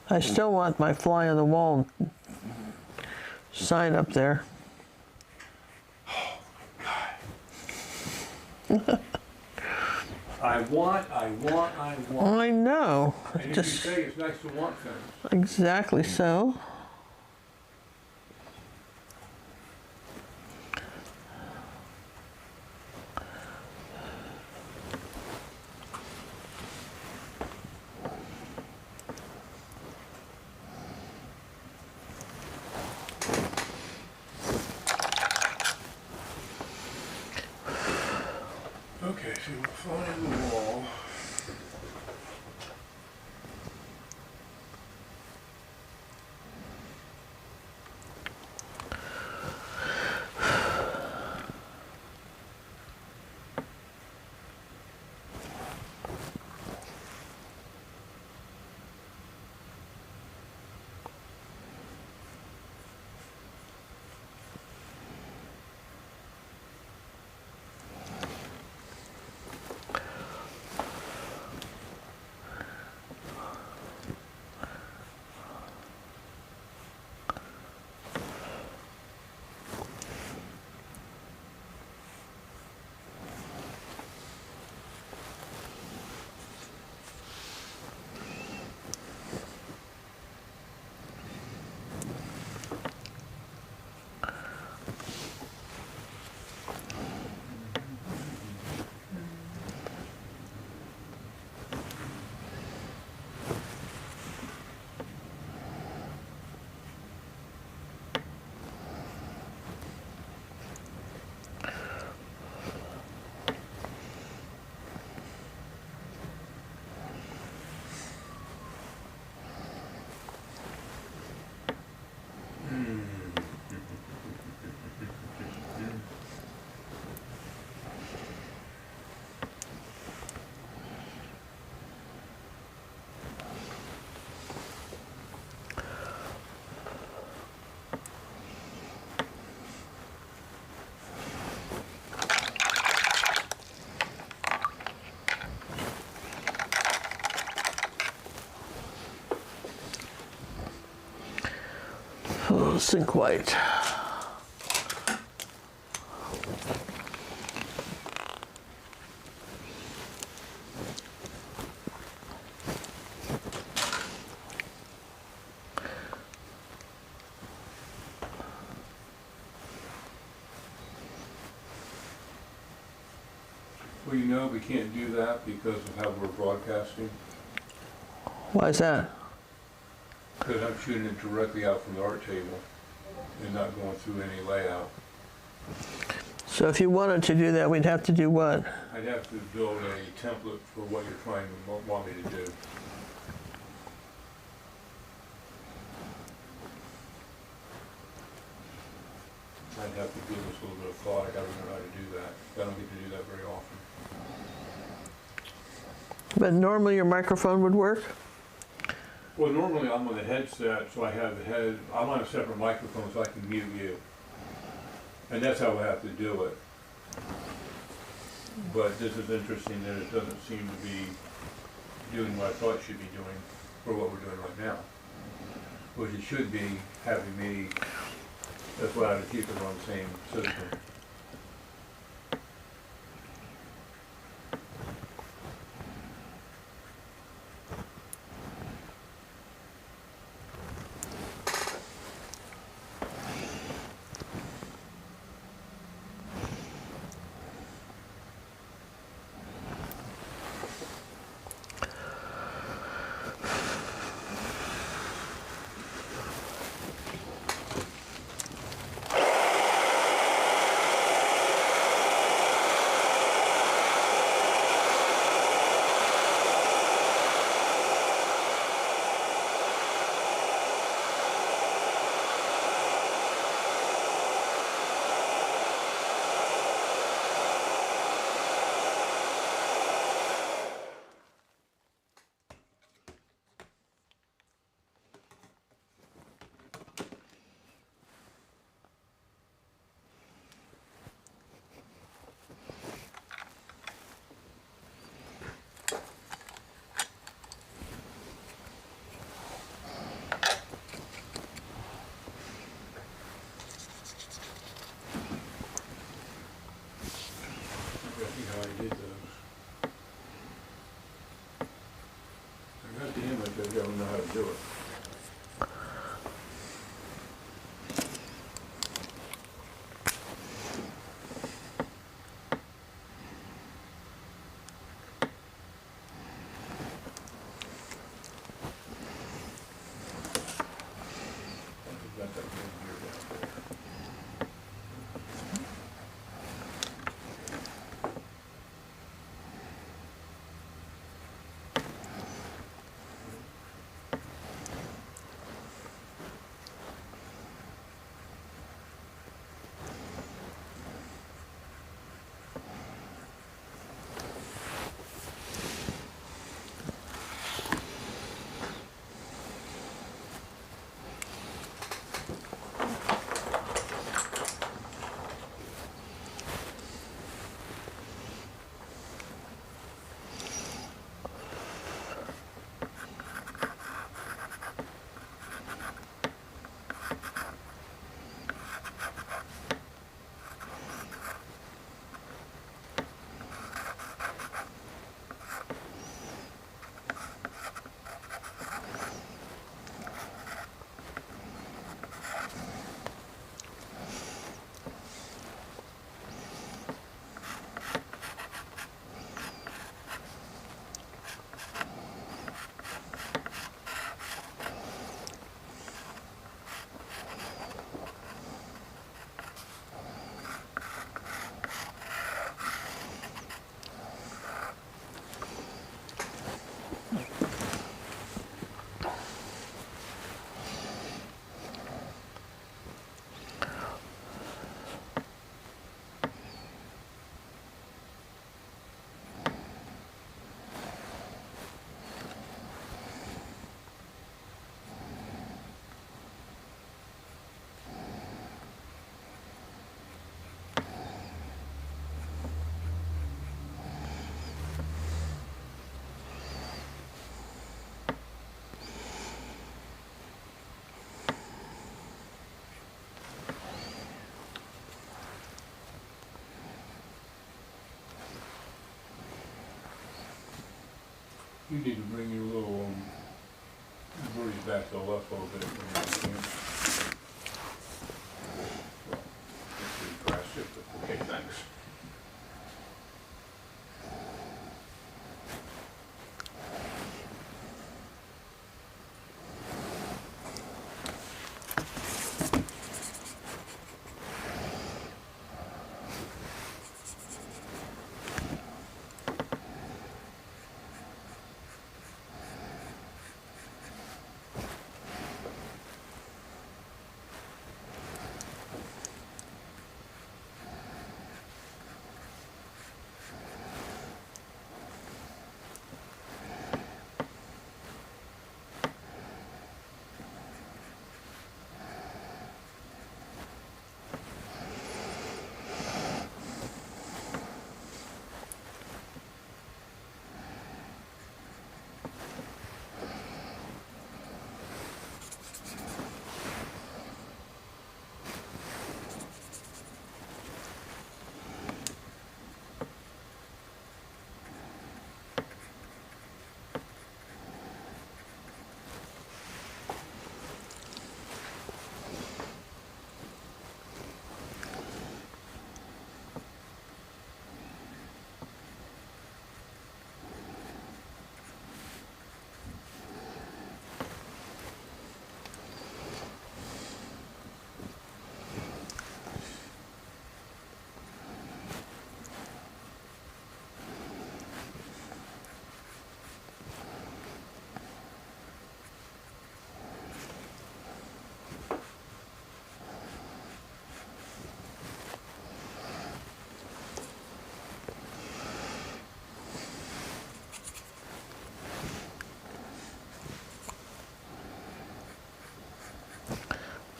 S2: I still want my fly on the wall sign up there.
S1: I want.
S2: I know.
S1: And if you say it's nice to want things.
S2: Exactly so.
S1: Okay, so we're flying the wall.
S2: Oh, sink white.
S1: Well, you know, we can't do that because of how we're broadcasting.
S2: Why is that?
S1: Because I'm shooting it directly out from the art table and not going through any layout.
S2: So if you wanted to do that, we'd have to do what?
S1: I'd have to build a template for what you're trying to want me to do. I'd have to give this a little bit of thought. I gotta learn how to do that. I don't get to do that very often.
S2: But normally your microphone would work?
S1: Well, normally I'm on the headset, so I have the head, I'm on a separate microphone so I can mute you. And that's how I have to do it. But this is interesting that it doesn't seem to be doing what I thought it should be doing for what we're doing right now. Which it should be having me, that's why I have to keep it on the same system. see how I did those. I got the image, I don't know how to do it. I've got that one here down there. You need to bring your little birdies back to the left a little bit when you can. Well, it's pretty drastic, but okay, thanks.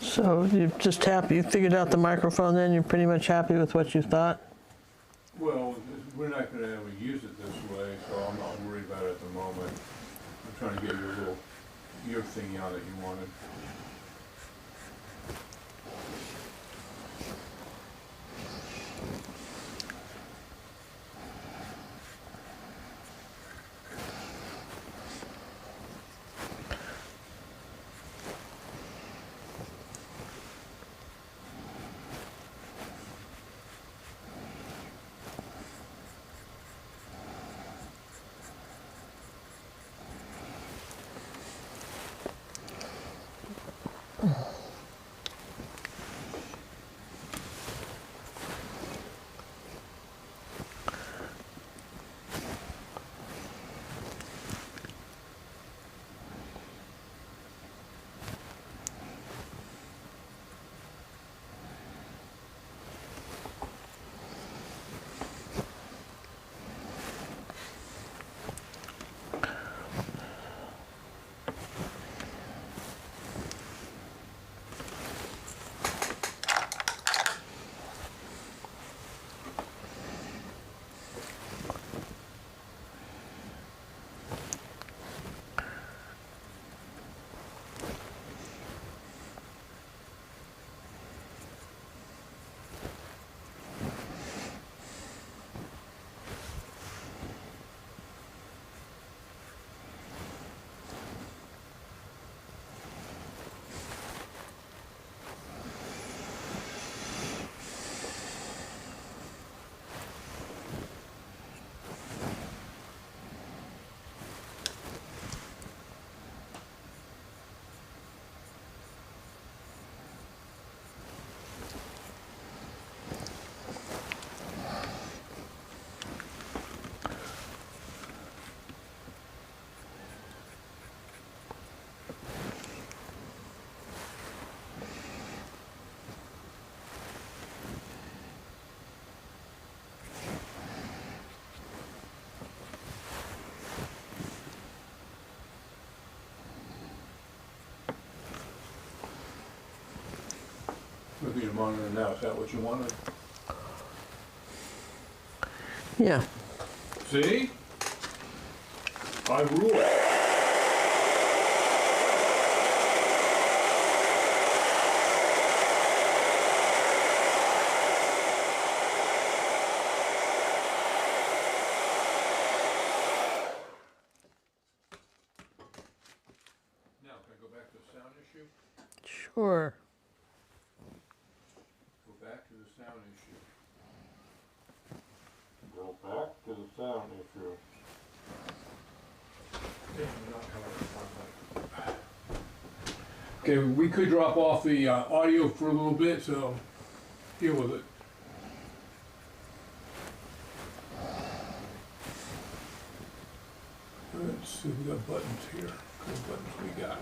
S2: So you're just happy, you figured out the microphone then, you're pretty much happy with what you thought?
S1: Well, we're not gonna ever use it this way, so I'm not worried about it at the moment. I'm trying to get your thingy on that you wanted. looking at the monitor now, is that what you wanted?
S2: Yeah.
S1: See? I rule. Now, can I go back to the sound issue?
S2: Sure.
S1: Go back to the sound issue.
S3: Go back to the sound issue.
S1: Okay, we could drop off the audio for a little bit, so deal with it. Let's see, we got buttons here. What buttons we got?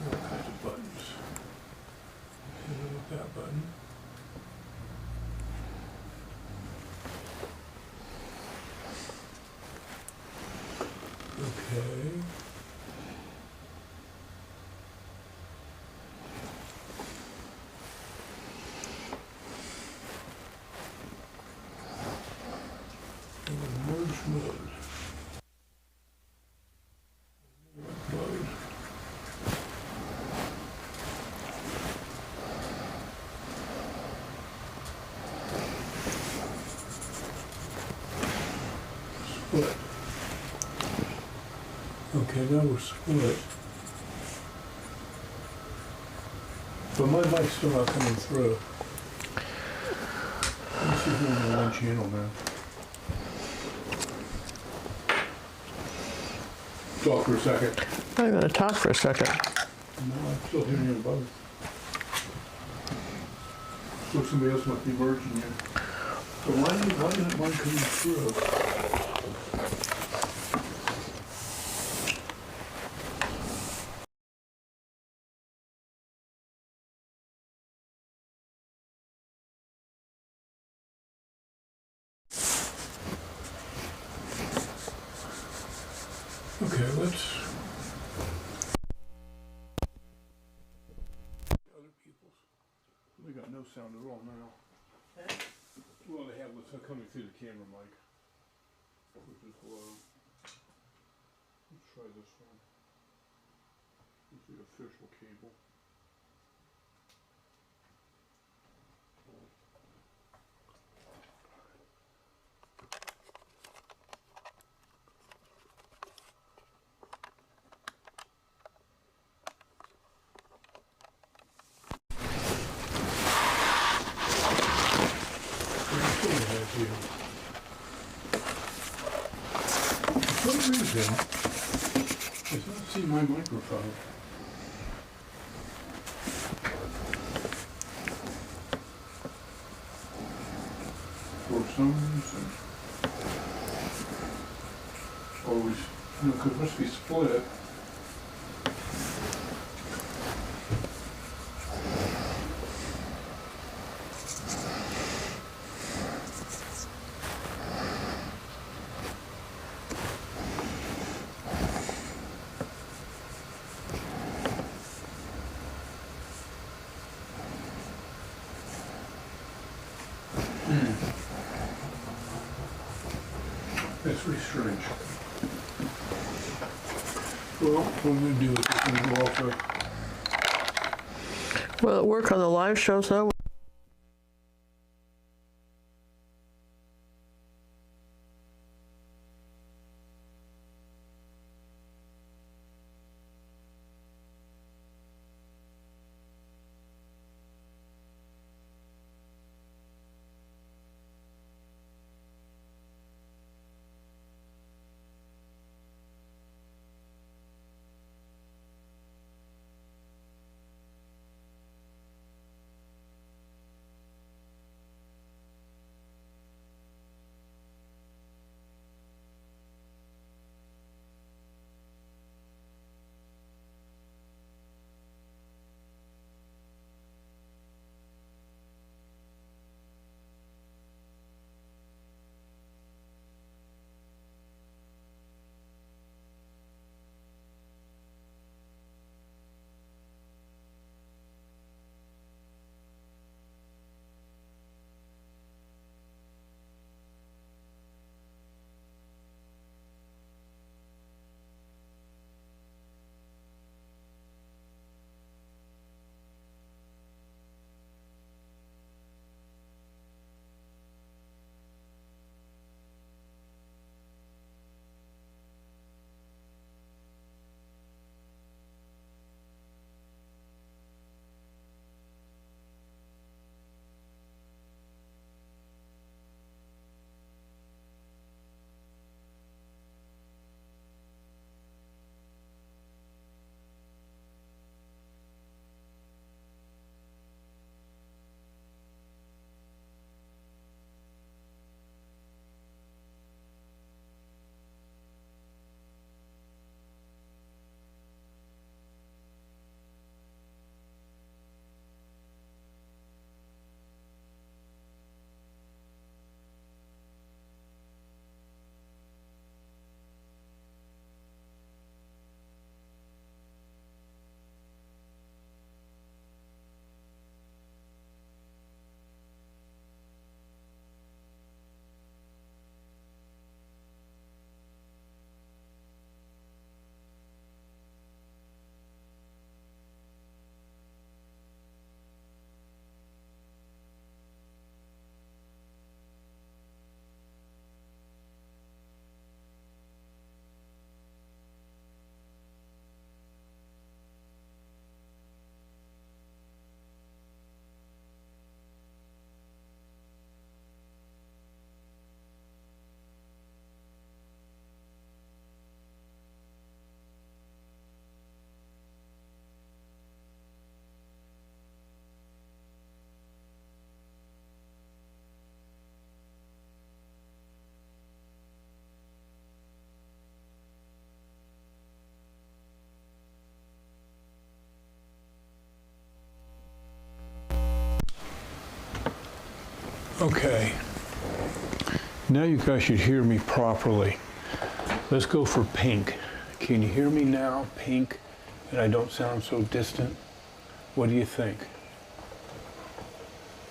S1: All kinds of buttons. Hit with that button. Okay. Merge mode. Mode. Split. Okay, now we're split. But my mic's still not coming through. Let's see if we're on one channel now. Talk for a second.
S2: I'm going to talk for a second.
S1: No, I'm still hearing you both. So somebody else must be merging you. So why isn't one coming through? Okay, let's. Other people's. We got no sound at all now. Well, they have what's coming through the camera mic, which is low. Let's try this one. This is the official cable. For some reason, it's not seeing my microphone. For some reason. Always, because it must be split. That's really strange. Well, what I'm going to do is I'm going to go off the...
S2: Will it work on the live shows though?
S1: Okay. Now you guys should hear me properly. Let's go for pink. Can you hear me now, pink? And I don't sound so distant? What do you think?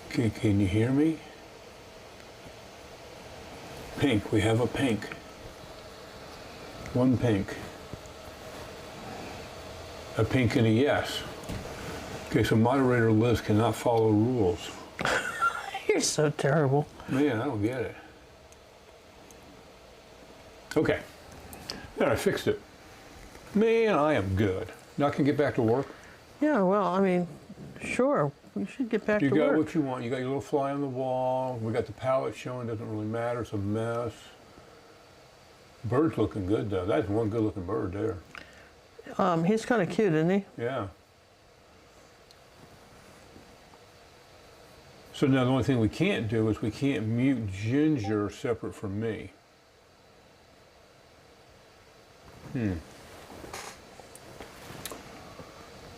S1: Can you hear me? Pink, we have a pink. One pink. A pink and a yes. Okay, so moderator Liz cannot follow rules.
S2: You're so terrible.
S1: Man, I don't get it. Okay. There, I fixed it. Man, I am good. Now I can get back to work.
S2: Yeah, well, I mean, sure. We should get back to
S1: You got
S2: work.
S1: what you want. You got your little fly on the wall. We got the palette showing. Doesn't really matter. It's a mess. Bird's looking good, though. That's one good-looking bird there.
S2: He's kind of cute, isn't he?
S1: Yeah. So now the only thing we can't do is we can't mute Ginger separate from me.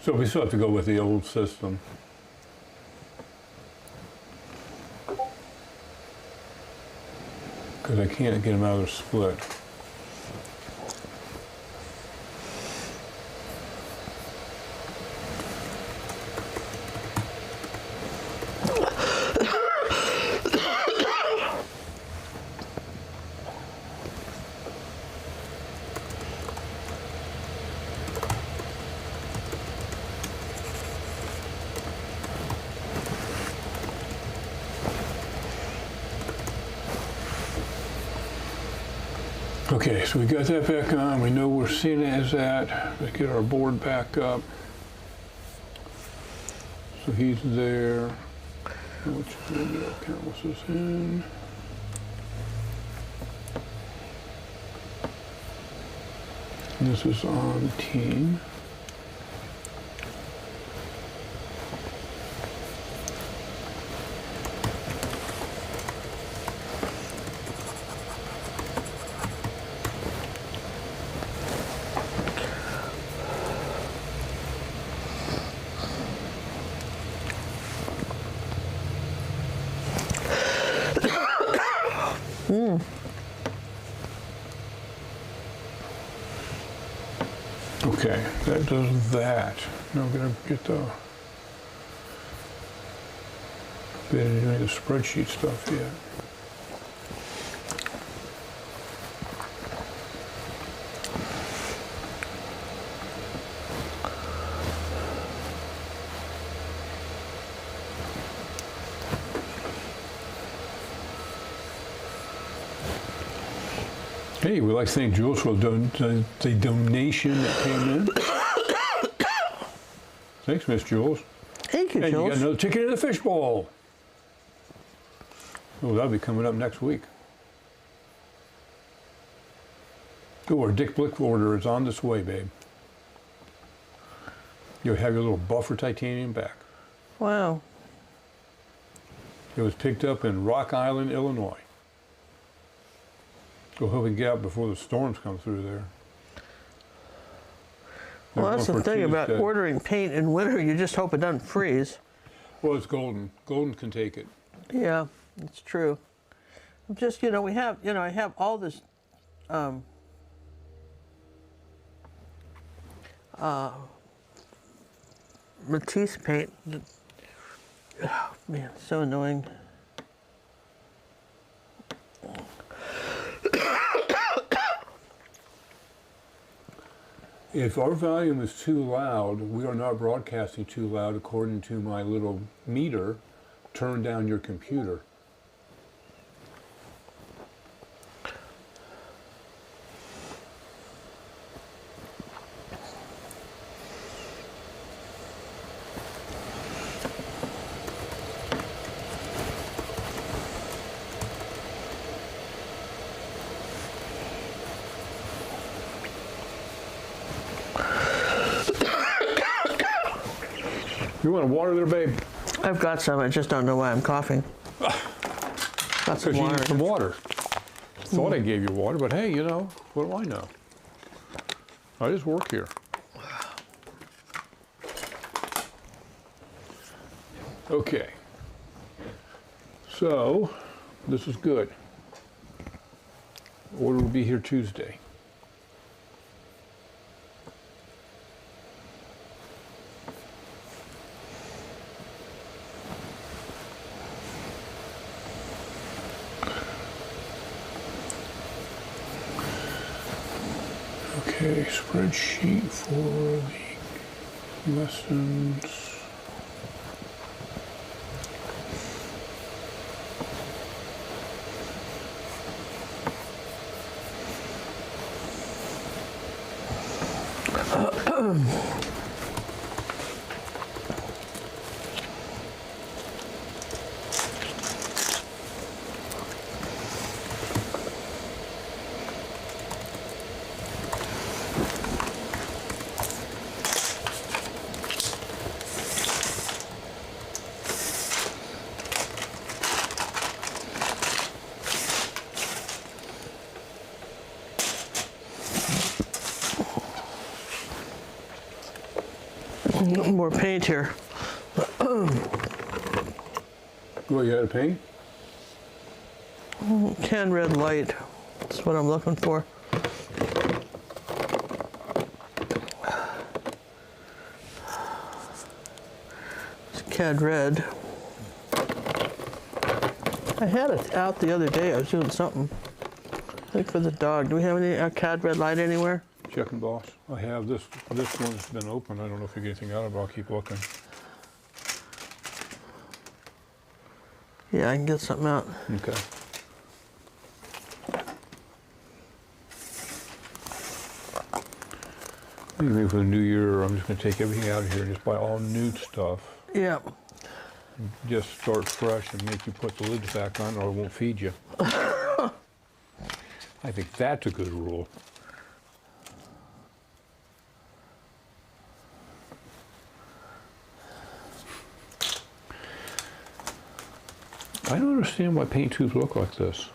S1: So we still have to go with the old system. Because I can't get them out of their split. Okay, so we got that back on. We know where Cena is at. Let's get our board back up. So he's there. Which canvas is in. This is on team. Okay, that does that. Now we're gonna get the bit into doing the spreadsheet stuff yet. Hey, we'd like to thank Jules for the donation that came in. Thanks, Miss Jules.
S2: Thank you,
S1: Hey, you
S2: Jules.
S1: got another ticket in the fishbowl. Oh, that'll be coming up next week. Oh, our Dick Blick order is on this way, babe. You'll have your little buffer titanium back.
S2: Wow.
S1: It was picked up in Rock Island, Illinois. Go hope we can get out before the storms come through there.
S2: Well, that's the thing about
S1: Tuesday.
S2: ordering paint in winter. You just hope it doesn't freeze.
S1: Well, it's golden. Golden can take it.
S2: Yeah, it's true. Just, we have, I have all this Matisse paint. Oh, man, so annoying.
S1: If our volume is too loud, we are not broadcasting too loud according to my little meter. Turn down your computer. You want water there, babe?
S2: I've got some. I just don't know why I'm coughing. Got some
S1: Because you
S2: water.
S1: need some water. Thought I gave you water, but hey, what do I know? I just work here. Okay. So, this is good. Order will be here Tuesday. Okay, spreadsheet for the lessons.
S2: More paint here.
S1: Well, you had a paint?
S2: Can red light. That's what I'm looking for. It's Cad red. I had it out the other day. I was doing something. I think for the dog. Do we have any Cad red light anywhere?
S1: Checking, boss. I have this. This one's been open. I don't know if you get anything out of it. I'll keep looking.
S2: Yeah, I can get something out.
S1: Okay. Maybe for the new year, I'm just going to take everything out of here and just buy all new stuff.
S2: Yeah.
S1: Just start fresh and make you put the lids back on, or I won't feed you. I think that's a good rule. I don't understand why paint tubes look like this.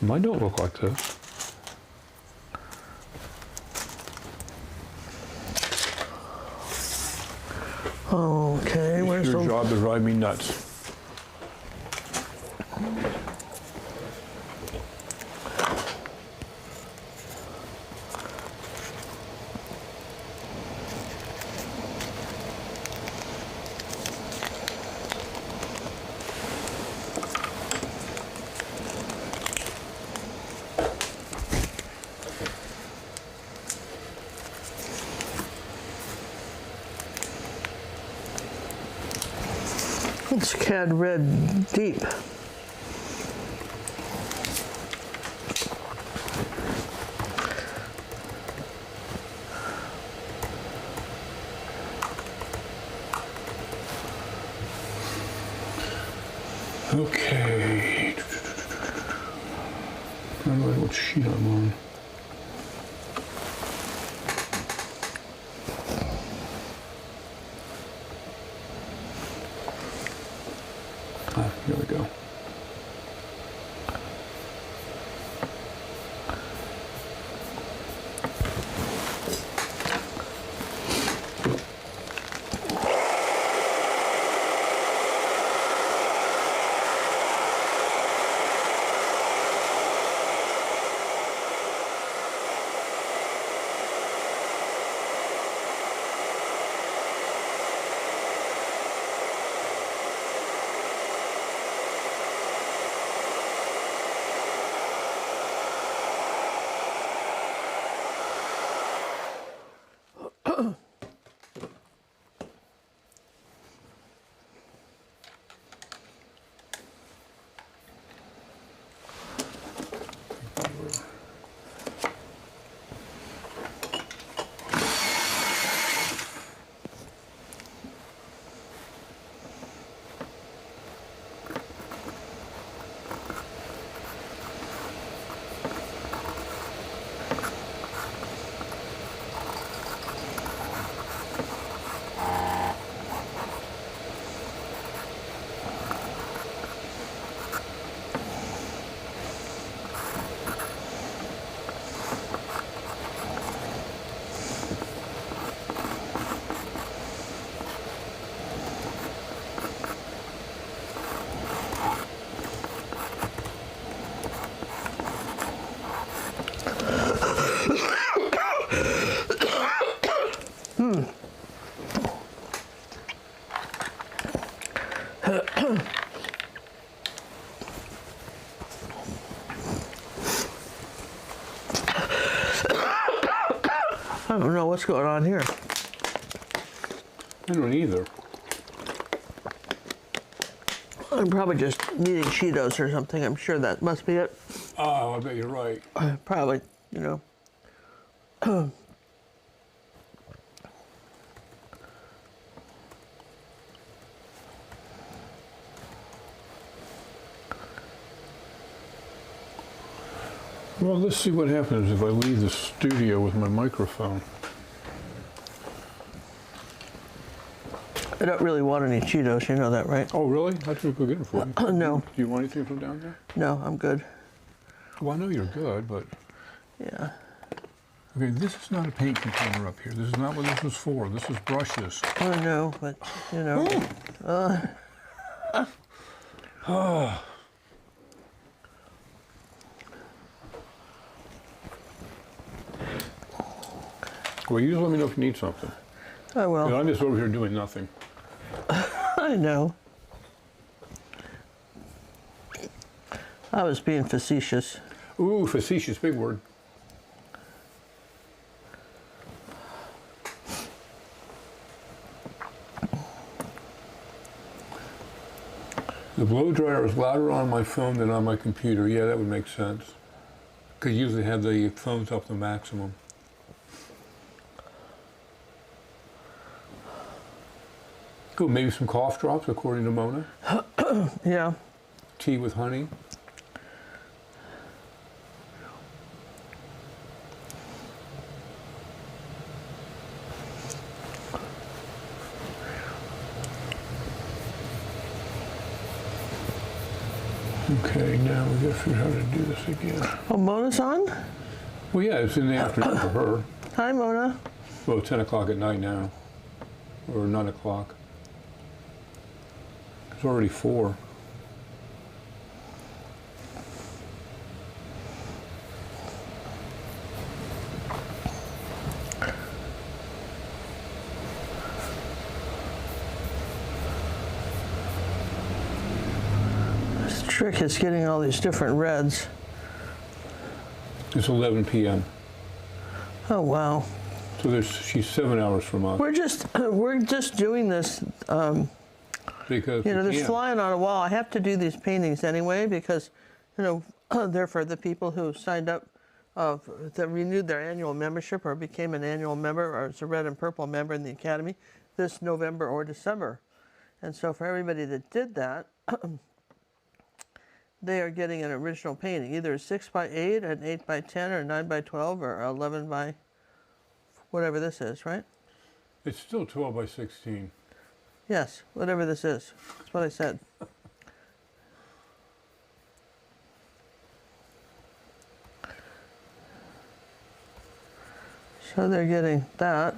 S1: Mine don't look like this.
S2: Okay, where's
S1: Your
S2: the...
S1: job to drive me nuts.
S2: It's Cad red deep.
S1: Okay. I don't know what sheet I'm on. Ah, here we go.
S2: I don't know what's going on here.
S1: I don't either.
S2: I'm probably just needing Cheetos or something. I'm sure that must be it.
S1: Oh, I bet you're right.
S2: Probably, you know.
S1: Well, let's see what happens if I leave the studio with my microphone.
S2: I don't really want any Cheetos, you know that, right?
S1: Oh, really? That's what we're getting for you.
S2: No.
S1: Do you want anything from down there?
S2: No, I'm good.
S1: Well, I know you're good, but...
S2: Yeah.
S1: Okay, this is not a paint container up here. This is not what this was for. This is brushes.
S2: I know, but, you know.
S1: Well, you just let me know if you need something.
S2: I will.
S1: I'm just over here doing nothing.
S2: I know. I was being facetious.
S1: Ooh, facetious, big word. The blow dryer is louder on my phone than on my computer. Yeah, that would make sense. Because you usually have the phones up to maximum. Cool, maybe some cough drops, according to Mona.
S2: Yeah.
S1: Tea with honey. Okay, now we gotta figure out how to do this again.
S2: Oh, Mona's on?
S1: Well, yeah, it's in the afternoon for her.
S2: Hi, Mona.
S1: Well, 10 o'clock at night now, or 9 o'clock. It's already 4.
S2: This trick is getting all these different reds.
S1: It's 11 p.m.
S2: Oh, wow.
S1: So she's 7 hours from us.
S2: We're just doing this,
S1: Because
S2: you know,
S1: we
S2: there's
S1: can.
S2: flying on a wall. I have to do these paintings anyway because, you know, they're for the people who signed up, that renewed their annual membership or became an annual member or is a red and purple member in the Academy this November or December. And so for everybody that did that, they are getting an original painting, either a 6x8, an 8x10, or 9x12, or 11 by whatever this is, right?
S1: It's still 12 by 16.
S2: Yes, whatever this is. That's what I said. So they're getting that.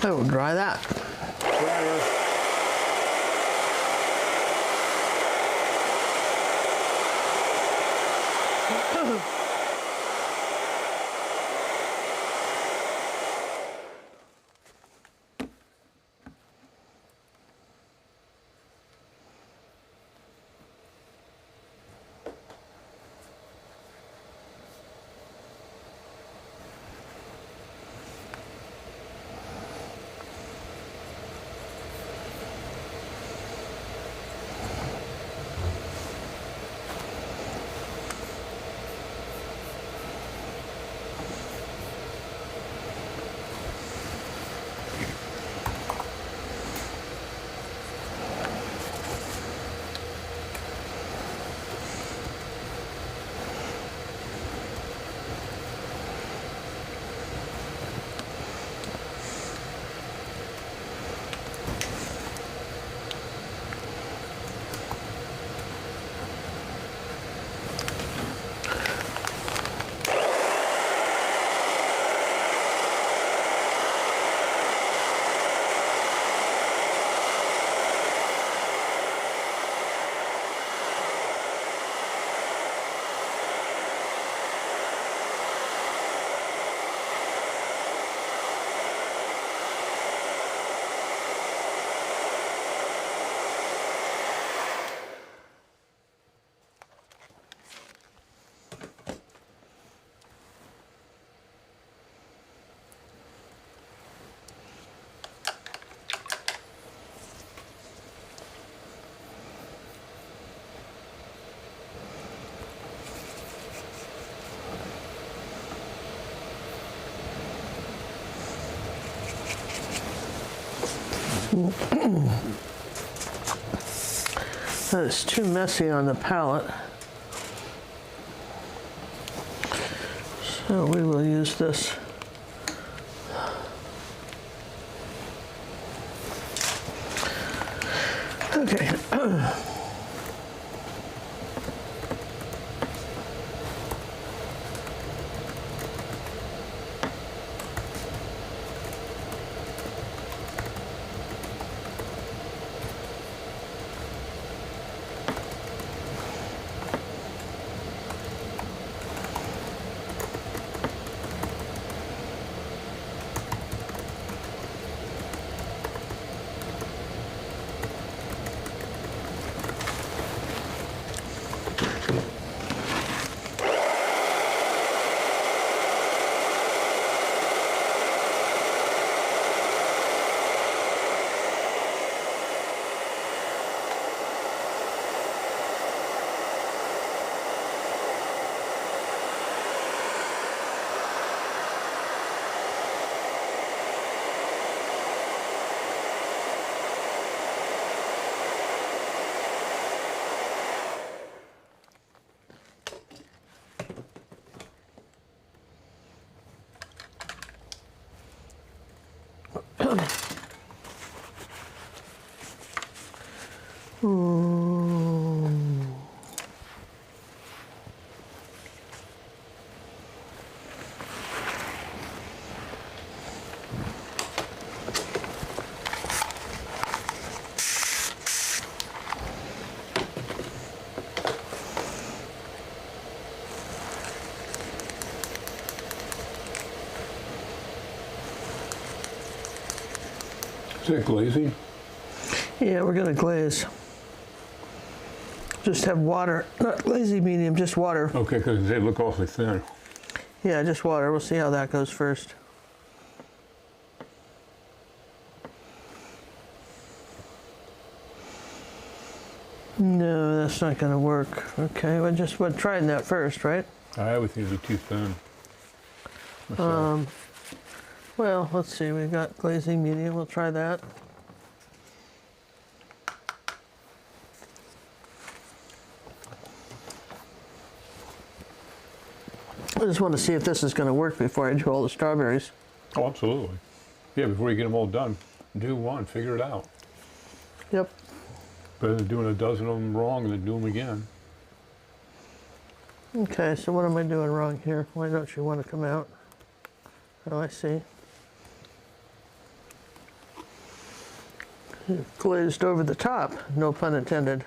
S2: I will dry that. It's too messy on the palette, so we will use this. Okay.
S1: Is that glazing?
S2: Yeah, we're gonna glaze. Just have water, not glazing medium, just water.
S1: Okay, because they look awfully thin.
S2: Yeah, just water. We'll see how that goes first. No, that's not gonna work. Okay, we're trying that first, right?
S1: I would think it'd be too thin.
S2: Well, let's see. We've got glazing medium. We'll try that. I just want to see if this is going to work before I do all the strawberries.
S1: Oh, absolutely. Yeah, before you get them all done, do one, figure it out.
S2: Yep.
S1: Better than doing a dozen of them wrong and then do them again.
S2: Okay, so what am I doing wrong here? Why don't you want to come out? Oh, I see. Glazed over the top, no pun intended.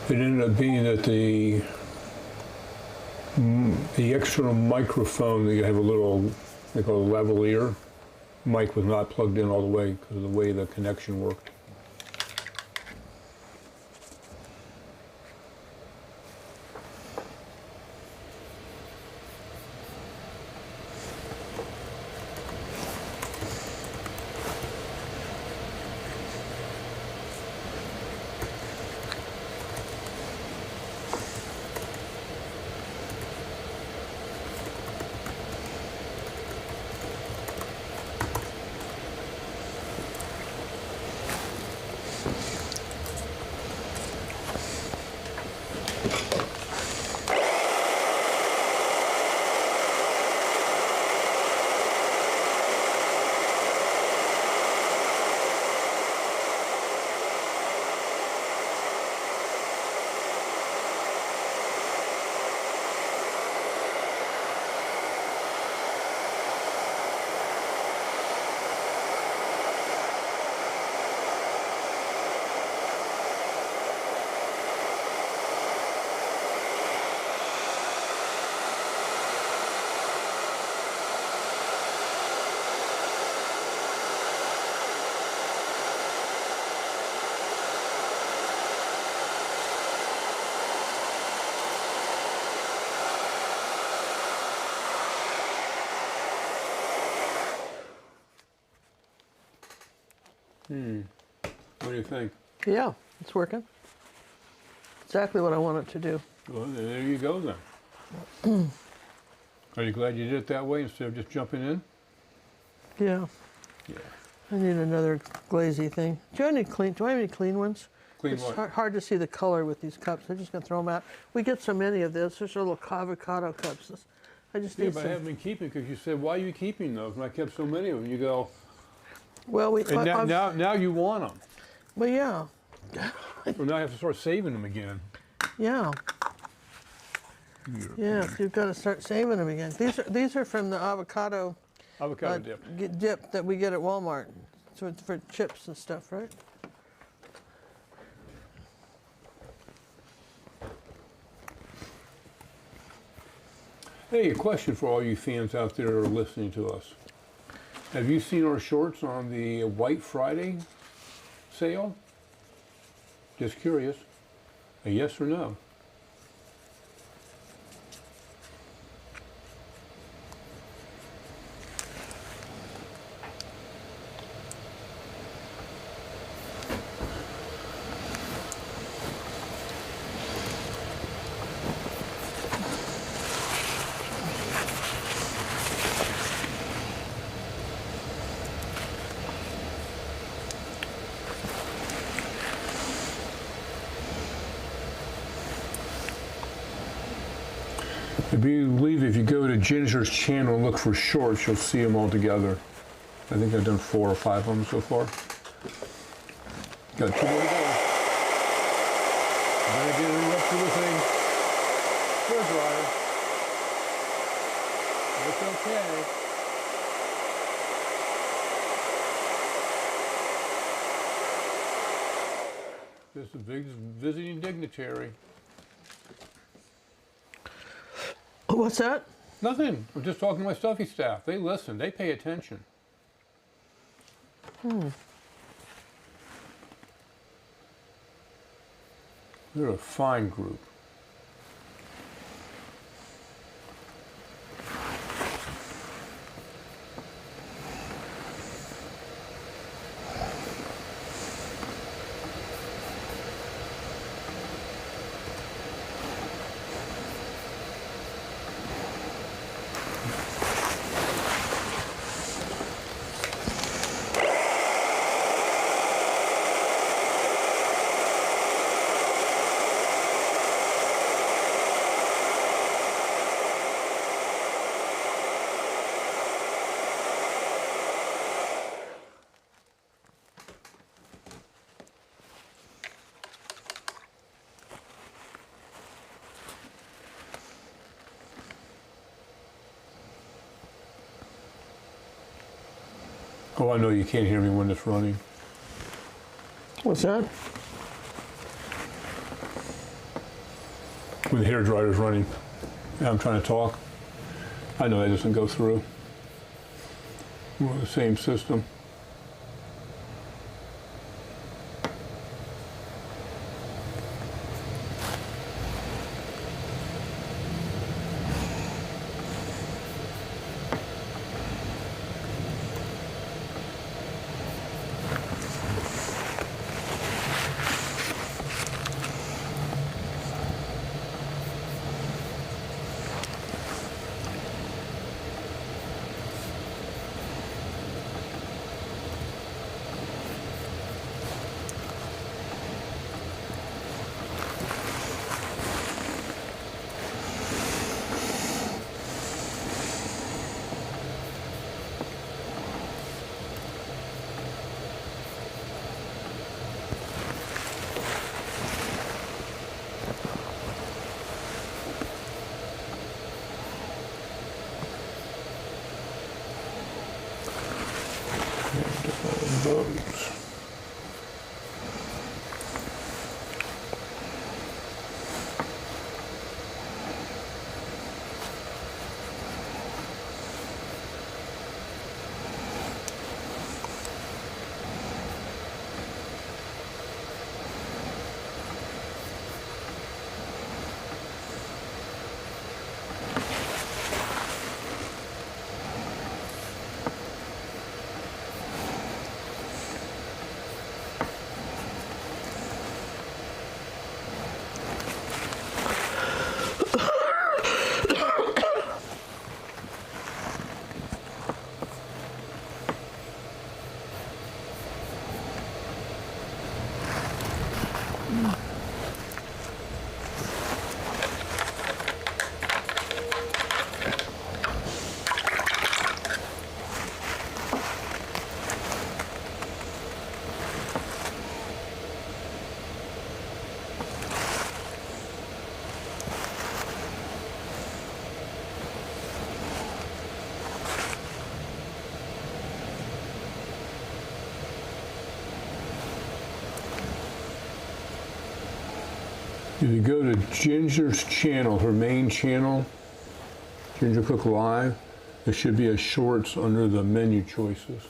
S1: It ended up being that the external microphone, that you have a little, they call it a lavalier, mic was not plugged in all the way because of the way the connection worked. What do you think?
S2: Yeah, it's working. Exactly what I want it to do.
S1: Well, there you go then. Are you glad you did it that way instead of just jumping in?
S2: Yeah.
S1: Yeah.
S2: I need another glazy thing. Do I have any clean ones?
S1: Clean
S2: It's
S1: what?
S2: hard to see the color with these cups. I'm just gonna throw them out. We get so many of this. There's little avocado cups. I just
S1: Yeah,
S2: need
S1: but I
S2: some.
S1: haven't been keeping because you said, why are you keeping those? And I kept so many of them. You go,
S2: Well,
S1: and now you want them.
S2: well, yeah,
S1: Well, now I have to start saving them again.
S2: yeah, yeah. So you've got to start saving them again. These are from the avocado
S1: Avocado dip.
S2: dip that we get at Walmart. So it's for chips and stuff, right?
S1: Hey, a question for all you fans out there who are listening to us. Have you seen our shorts on the White Friday sale? Just curious. A yes or no?
S4: believe if you go to Ginger's channel and look for shorts, you'll see them all together. I think I've done 4 or 5 of them so far. Got 2 more to go. I'm gonna get it up to the thing. Hair dryer. It's okay. Just a big visiting dignitary.
S2: What's that?
S4: Nothing. I'm just talking to my stuffy staff. They listen. They pay attention. They're a fine group. Oh, I know you can't hear me when it's running.
S2: What's that?
S4: When the hair dryer's running. Yeah, I'm trying to talk. I know that doesn't go through. We're on the same system. Those. If you go to Ginger's channel, her main channel, Ginger Cook Live, there should be a shorts under the menu choices.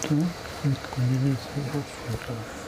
S4: Anything else for that?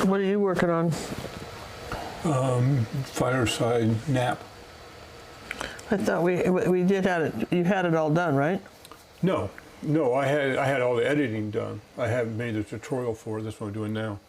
S2: What are you working on?
S4: Fireside nap.
S2: I thought we did have it. You had it all done, right?
S4: No, I had all the editing done. I haven't made the tutorial for it. That's what I'm doing now.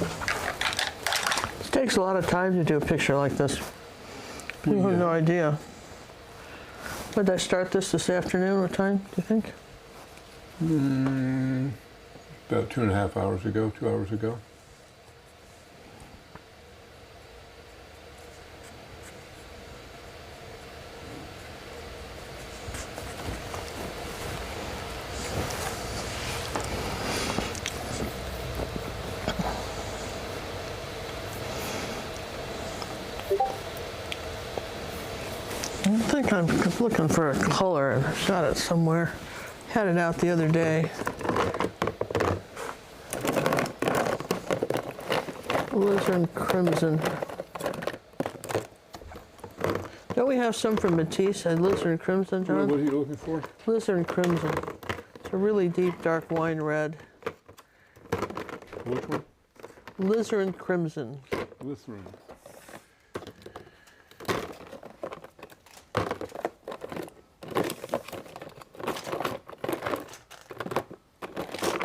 S2: It takes a lot of time to do a picture like this. You have no idea. When did I start this afternoon? What time do you think?
S4: About 2.5 hours ago, 2 hours ago.
S2: I think I'm looking for a color and I've got it somewhere. Had it out the other day. Alizarin Crimson. Don't we have some from Matisse? Alizarin Crimson, John?
S4: What are you looking for?
S2: Alizarin Crimson. It's a really deep, dark wine red.
S4: Which one?
S2: Alizarin Crimson.
S4: Glycerin.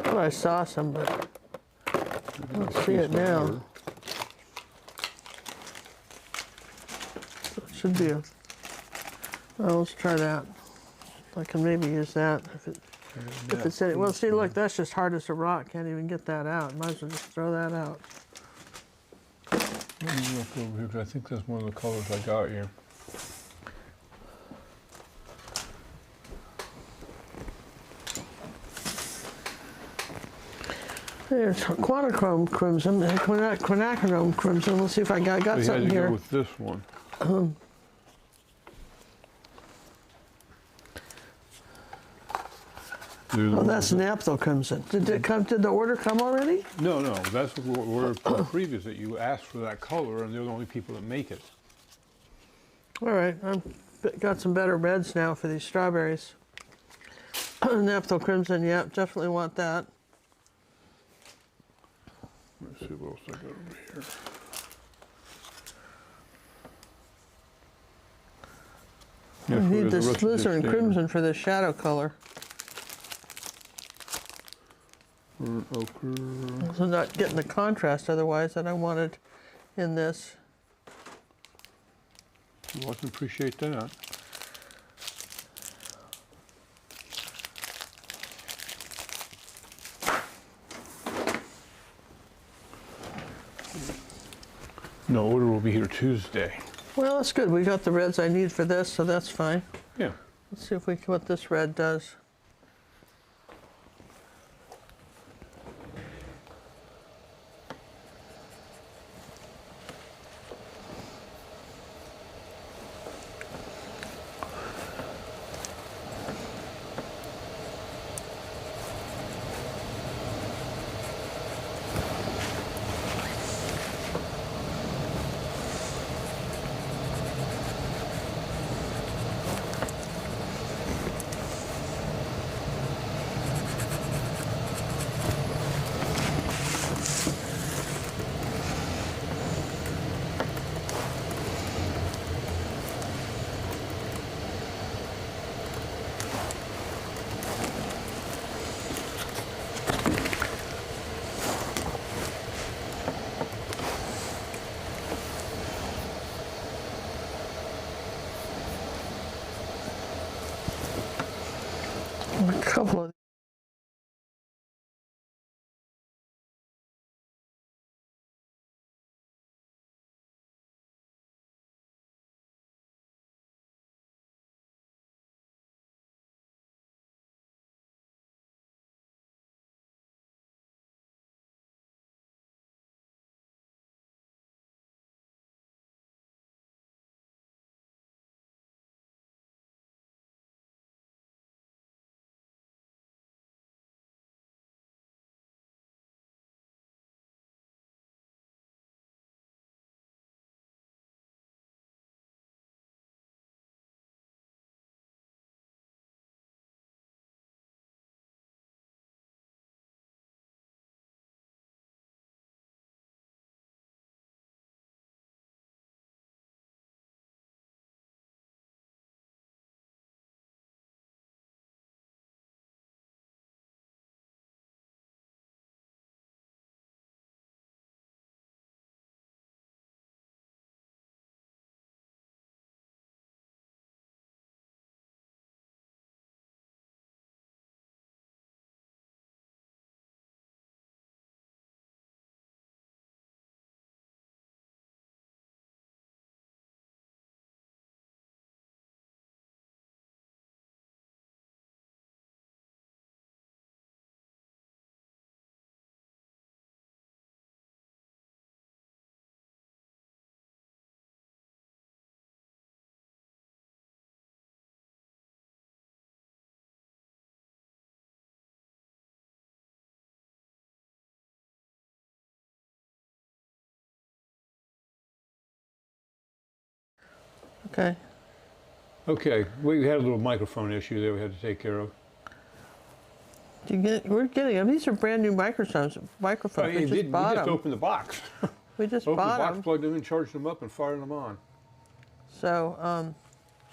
S2: Oh, I saw some, but I don't see it now. So it should be a. Well, let's try that. I can maybe use that if it's in it. Well, see, look, that's just hard as a rock. Can't even get that out. Might as well just throw that out.
S4: Let me look over here, 'cause I think that's one of the colors I got here.
S2: There's quinachrome crimson and quinachrome crimson. Let's see if I got
S4: So you had
S2: something
S4: to
S2: here.
S4: go with this one.
S2: Oh, that's naphtha crimson. Did it come? Did the order come already?
S4: No, that's the order previous that you asked for that color, and they're the only people that make it.
S2: All right, I've got some better reds now for these strawberries. Naphtha crimson, yep, definitely want that.
S4: Let's see what else I got over here.
S2: I need this alizarin crimson for this shadow color.
S4: Ochre.
S2: So not getting the contrast otherwise that I wanted in this.
S4: Well, I can appreciate that. No, order will be here Tuesday.
S2: Well, that's good. We got the reds I need for this, so that's fine.
S4: Yeah.
S2: Let's see if we what this red does. Okay.
S4: Okay, we had a little microphone issue there we had to take care of.
S2: We're getting them. These are brand new microphones. We just bought
S4: we just
S2: them.
S4: opened the box.
S2: We just
S4: Opened the
S2: bought
S4: box,
S2: them.
S4: plugged them in, charged them up, and fired them on.
S2: So,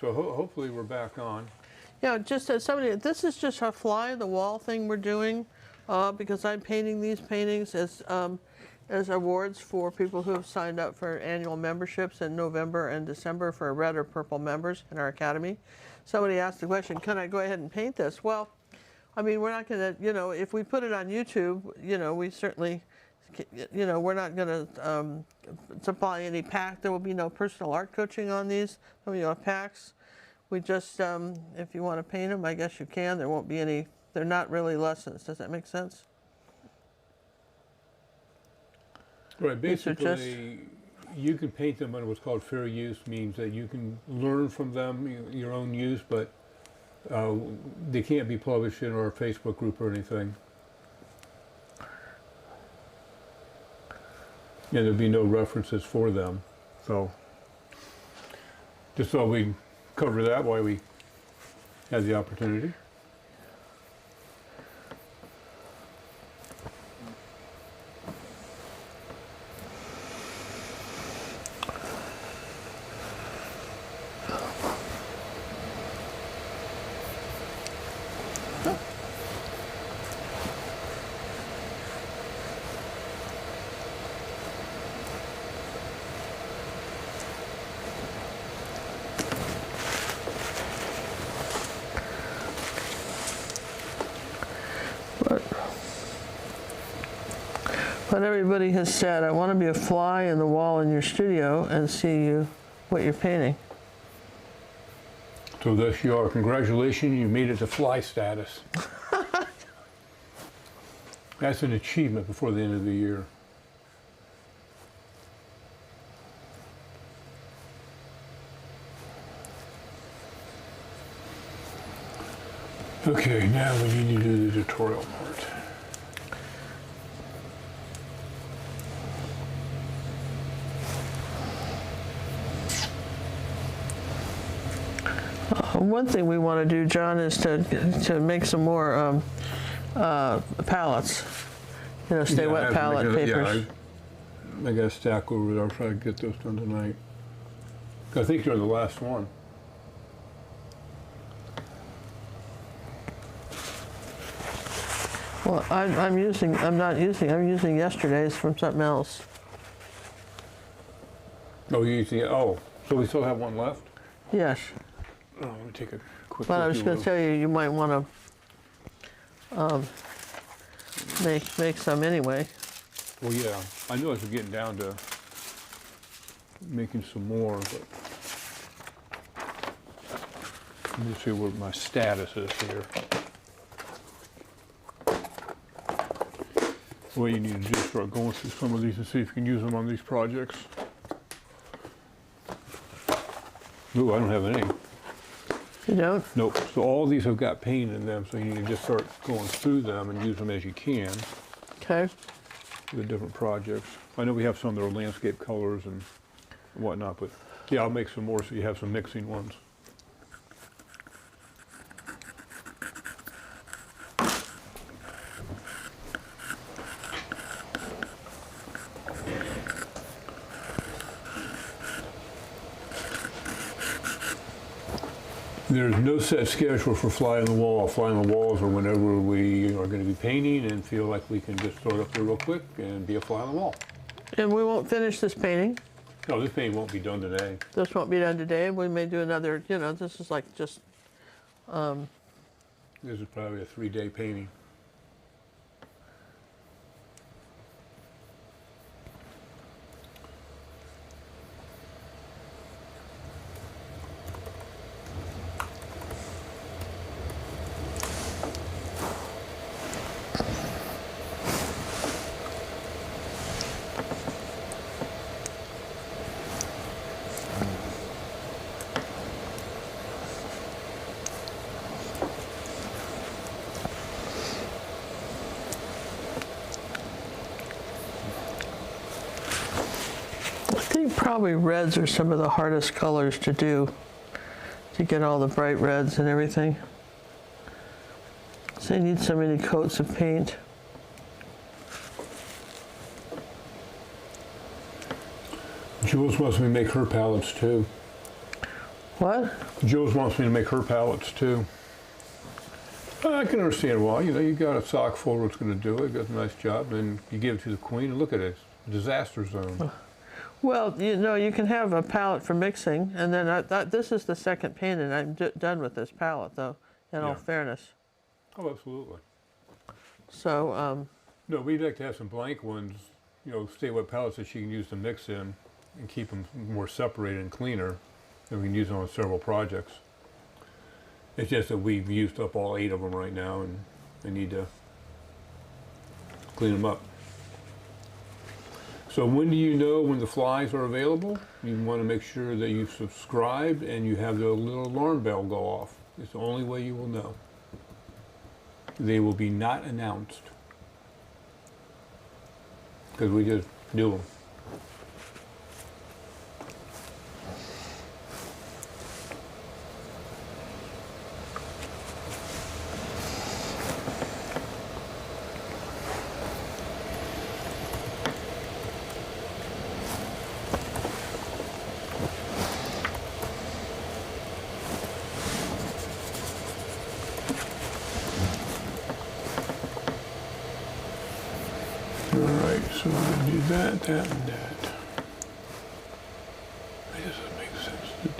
S4: So hopefully we're back on.
S2: yeah, just as somebody, this is just a fly on the wall thing we're doing because I'm painting these paintings as awards for people who have signed up for annual memberships in November and December for red or purple members in our academy. Somebody asked the question, can I go ahead and paint this? Well, I mean, we're not going to, if we put it on YouTube, we certainly, we're not going to supply any pack. There will be no personal art coaching on these. There will be no packs. We just, if you want to paint them, I guess you can. There won't be any, they're not really lessons. Does that make sense?
S4: Right,
S2: These are
S4: basically, you can paint them under what's called fair use, means that you can learn from them your own use, but they can't be published in our Facebook group or anything. Yeah, there'll be no references for them. So, just thought we'd cover that while we had the opportunity.
S2: But everybody has said, I want to be a fly in the wall in your studio and see what you're painting.
S4: So thus you are. Congratulations, you made it to fly status. That's an achievement before the end of the year. Okay, now we need to do the tutorial part.
S2: One thing we want to do, John, is to make some more palettes. Stay wet palette papers.
S4: Yeah, I got a stack over there. I'll try to get those done tonight. I think they're the last one.
S2: Well, I'm using yesterday's from something else.
S4: Oh, you're using it? Oh, so we still have one left?
S2: Yes.
S4: Oh, let me take a quick
S2: But
S4: look
S2: I was
S4: through
S2: going to
S4: those.
S2: tell you, you might want to make some anyway.
S4: Well, yeah, I knew I was getting down to making some more, but let me see what my status is here. Well, you need to just start going through some of these and see if you can use them on these projects. Ooh, I don't have any.
S2: You don't?
S4: Nope. So all these have got paint in them, so you need to just start going through them and use them as you can
S2: Okay.
S4: for the different projects. I know we have some that are landscape colors and whatnot, but yeah, I'll make some more so you have some mixing ones. There's no set schedule for fly on the wall. Fly on the walls are whenever we are going to be painting and feel like we can just throw it up there real quick and be a fly on the wall.
S2: And we won't finish this painting.
S4: No, this painting won't be done today.
S2: This won't be done today. We may do another, this is like just,
S4: This is probably a 3-day painting.
S2: think probably reds are some of the hardest colors to do, to get all the bright reds and everything. So you need so many coats of paint.
S4: Jules wants me to make her palettes too.
S2: What?
S4: Jules wants me to make her palettes too. I can understand why. You know, you got a sock full that's going to do it, does a nice job, and you give it to the queen, and look at it, disaster zone.
S2: Well, you know, you can have a palette for mixing, and then this is the second paint, and I'm done with this palette, though, in all fairness.
S4: Oh, absolutely.
S2: So,
S4: no, we'd like to have some blank ones, you know, stay with palettes that she can use to mix in and keep them more separated and cleaner, and we can use them on several projects. It's just that we've used up all 8 of them right now, and I need to clean them up. So when do you know when the flies are available? You want to make sure that you've subscribed and you have the little alarm bell go off. It's the only way you will know. They will be not announced, because we just do them. So we're going to do that, that, and that. I guess that makes sense to do.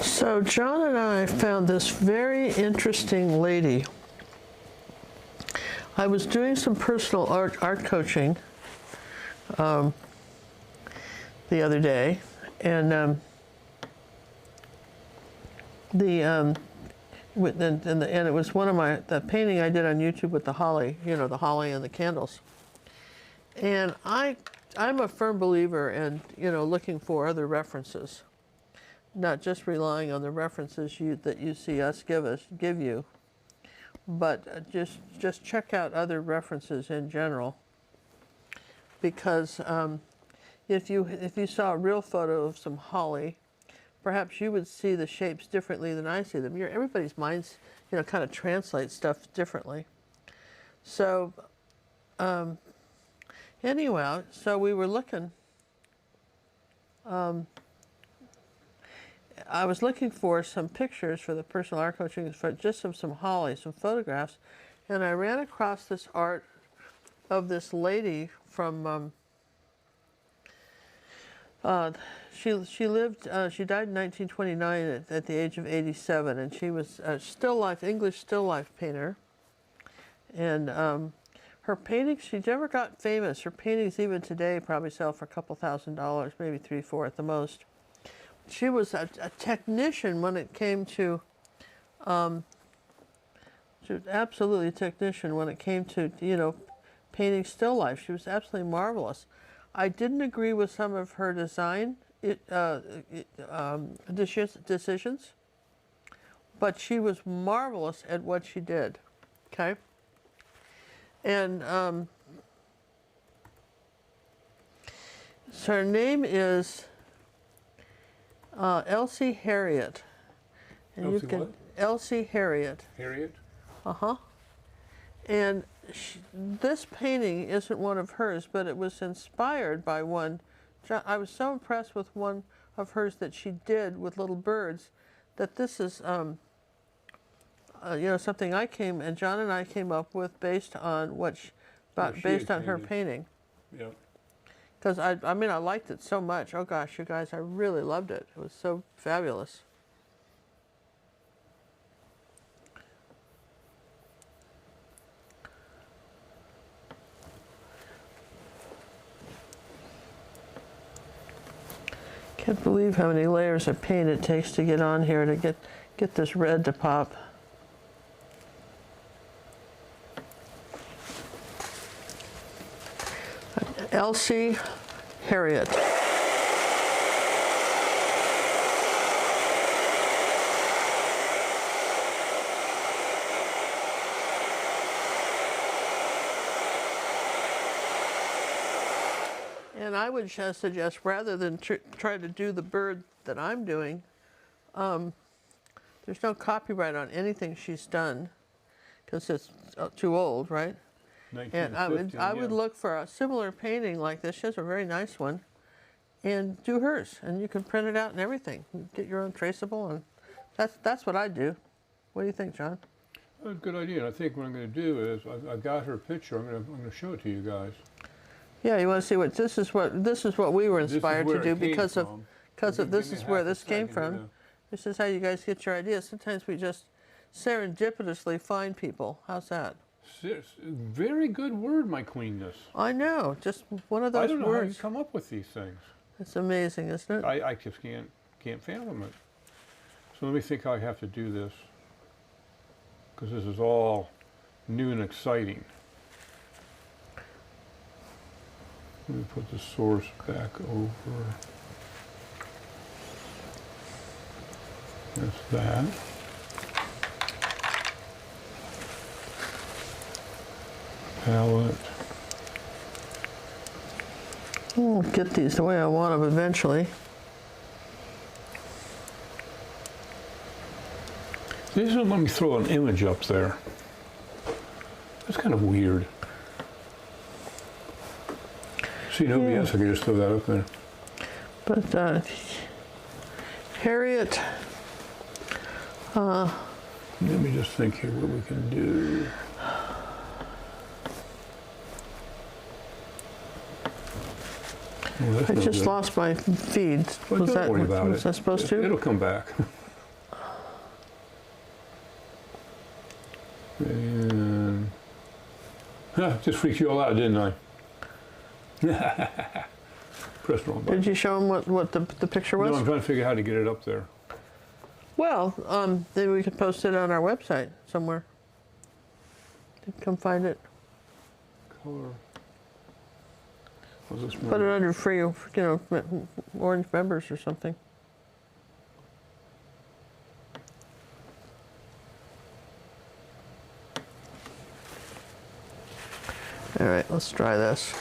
S2: So John and I found this very interesting lady. I was doing some personal art coaching the other day, and and it was one of the painting I did on YouTube with the holly, you know, the holly and the candles. And I'm a firm believer in, you know, looking for other references. Not just relying on the references that you see us give you, but just check out other references in general. Because if you saw a real photo of some holly, perhaps you would see the shapes differently than I see them. Everybody's minds, you know, kind of translate stuff differently. So anyway, so we were looking. I was looking for some pictures for the personal art coaching, for just of some holly, some photographs, and I ran across this art of this lady from. She died in 1929 at the age of 87, and she was a English still life painter. And her paintings, she never got famous. Her paintings even today probably sell for a couple $1,000s, maybe 3, 4 at the most. She was a technician when it came to, she was absolutely a technician when it came to, you know, painting still life. She was absolutely marvelous. I didn't agree with some of her design decisions, but she was marvelous at what she did, okay? And so her name is Elsie Harriet. And
S4: Elsie what?
S2: Elsie Harriet.
S4: Harriet?
S2: Uh-huh. And this painting isn't one of hers, but it was inspired by one. I was so impressed with one of hers that she did with little birds, that this is, you know, something John and I came up with based on based on her painting.
S4: Yeah.
S2: Because I mean, I liked it so much. Oh gosh, you guys, I really loved it. It was so fabulous. Can't believe how many layers of paint it takes to get on here to get this red to pop. Elsie Harriet. And I would just suggest, rather than try to do the bird that I'm doing, there's no copyright on anything she's done, because it's too old, right? And I would
S4: 1915,
S2: look for a similar painting like this. She has a very nice one, and do hers, and you can print it out and everything. Get your own traceable, and that's what I do. What do you think, John?
S4: That's a good idea. And I think what I'm going to do is I got her picture. I'm going to show it to you guys.
S2: Yeah, you want to see what this is? What we were inspired to do because of this is where this came from. This is how you guys get your ideas. Sometimes we just serendipitously find people. How's that?
S4: Very good word, my queenness.
S2: I know, just one of those
S4: I don't know how you
S2: words.
S4: come up with these things.
S2: It's amazing, isn't it?
S4: I just can't fathom it. So let me think how I have to do this, because this is all new and exciting. Let me put the source back over. That's that. Palette.
S2: We'll get these the way I want them eventually.
S4: This doesn't let me throw an image up there. That's kind of weird. See, in OBS, I can just throw that up there.
S2: But Harriet,
S4: let me just think here what we can do. Oh,
S2: I just lost my feed.
S4: Well, don't worry about
S2: was
S4: it.
S2: that supposed to?
S4: It'll come back. And just freaked you all out, didn't I? Press the wrong button.
S2: Did you show them what the picture was?
S4: No, I'm trying to figure out how to get it up there.
S2: Well, then we could post it on our website somewhere. Come find it.
S4: Color. How's this
S2: Put it under free, orange members or something. All right, let's try this.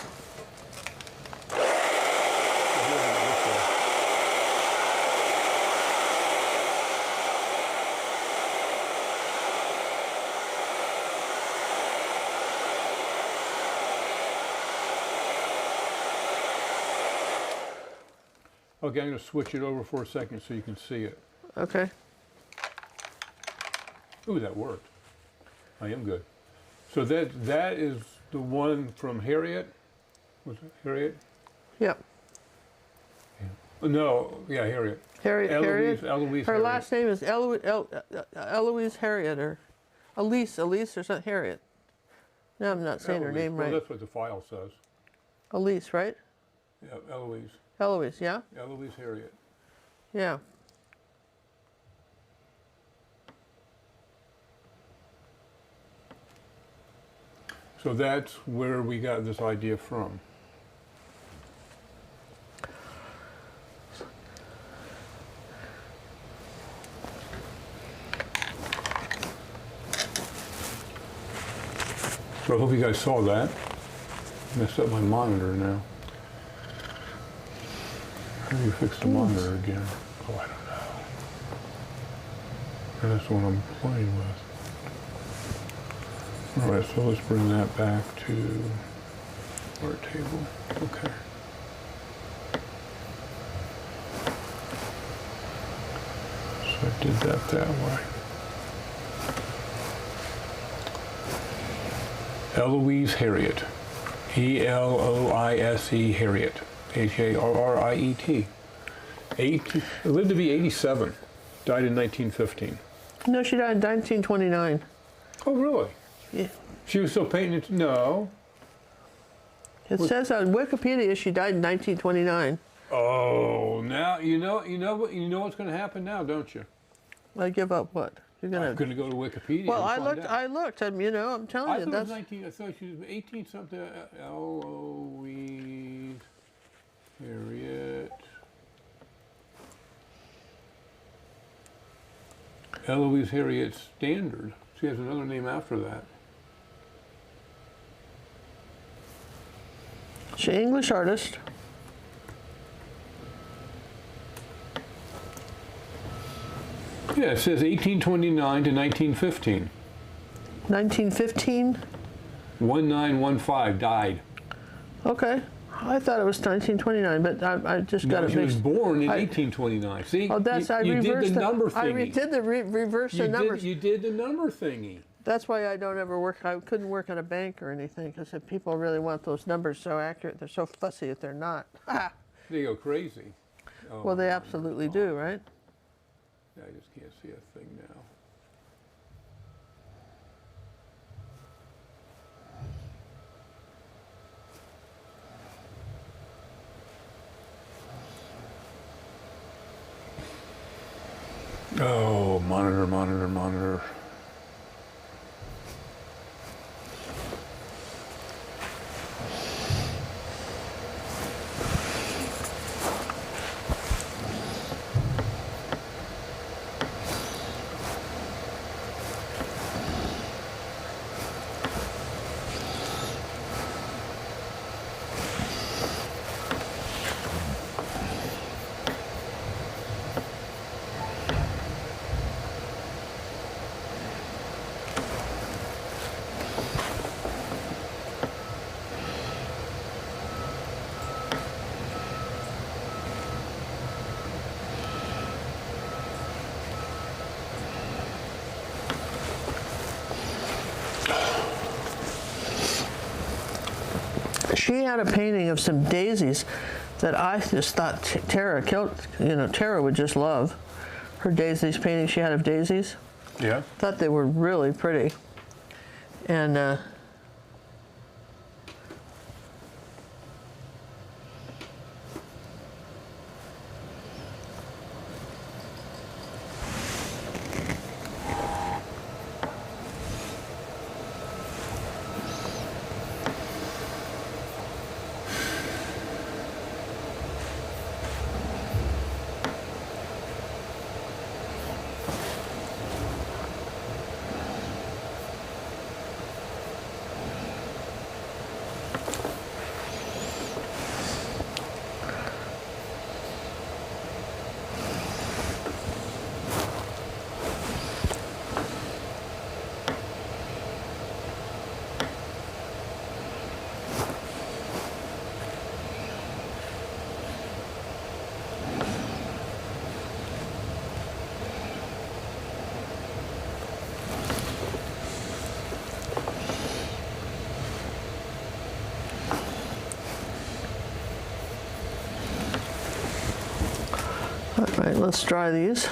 S4: Okay, I'm going to switch it over for a second so you can see it.
S2: Okay.
S4: Ooh, that worked. I am good. So that is the one from Harriet. Was it Harriet?
S2: Yep.
S4: No, yeah, Harriet.
S2: Harriet.
S4: Eloise
S2: Her
S4: Harriet.
S2: last name is Eloise Harriet, or Elise or something. Harriet. No, I'm not saying her
S4: Eloise.
S2: name
S4: Well,
S2: right.
S4: that's what the file says.
S2: Elise, right?
S4: Yeah, Eloise.
S2: Eloise, yeah?
S4: Eloise Harriet.
S2: Yeah.
S4: So that's where we got this idea from. So I hope you guys saw that. Messed up my monitor now. How do you fix the monitor again? Oh, I don't know. That's what I'm playing with. All right, so let's bring that back to our table. Okay. So I did that way. Eloise Harriet. Eloise Harriet. Harriet. Lived to be 87. Died in 1915.
S2: No, she died in 1929.
S4: Oh, really?
S2: Yeah.
S4: She was still painting it? No.
S2: It says on Wikipedia she died in 1929.
S4: Oh, now you know what's going to happen now, don't you?
S2: I give up what? You're
S4: I'm
S2: gonna.
S4: going to go to Wikipedia.
S2: Well,
S4: and find out.
S2: I looked. I'm telling
S4: I
S2: you,
S4: thought it was
S2: that's.
S4: 19. I thought she was 18 something. Eloise Harriet. Eloise Harriet Standard. She has another name after that.
S2: She's an English artist.
S4: Yeah, it says 1829 to 1915.
S2: 1915?
S4: 1915, died.
S2: Okay. I thought it was 1929, but I just got
S4: No,
S2: it
S4: she was
S2: mixed.
S4: born in
S2: I-
S4: 1829. See,
S2: Oh, that's I
S4: you
S2: reversed
S4: did the number thingy.
S2: I did the reverse the numbers.
S4: You did the number thingy.
S2: That's why I don't ever work. I couldn't work in a bank or anything because if people really want those numbers so accurate, they're so fussy if they're not.
S4: They go crazy. Oh,
S2: Well, they absolutely do, right?
S4: I just can't see a thing now. Oh, monitor, monitor, monitor.
S2: She had a painting of some daisies that I just thought Tara killed. You know, Tara would just love her daisies painting she had of daisies.
S4: Yeah.
S2: Thought they were really pretty, and all right, let's dry these.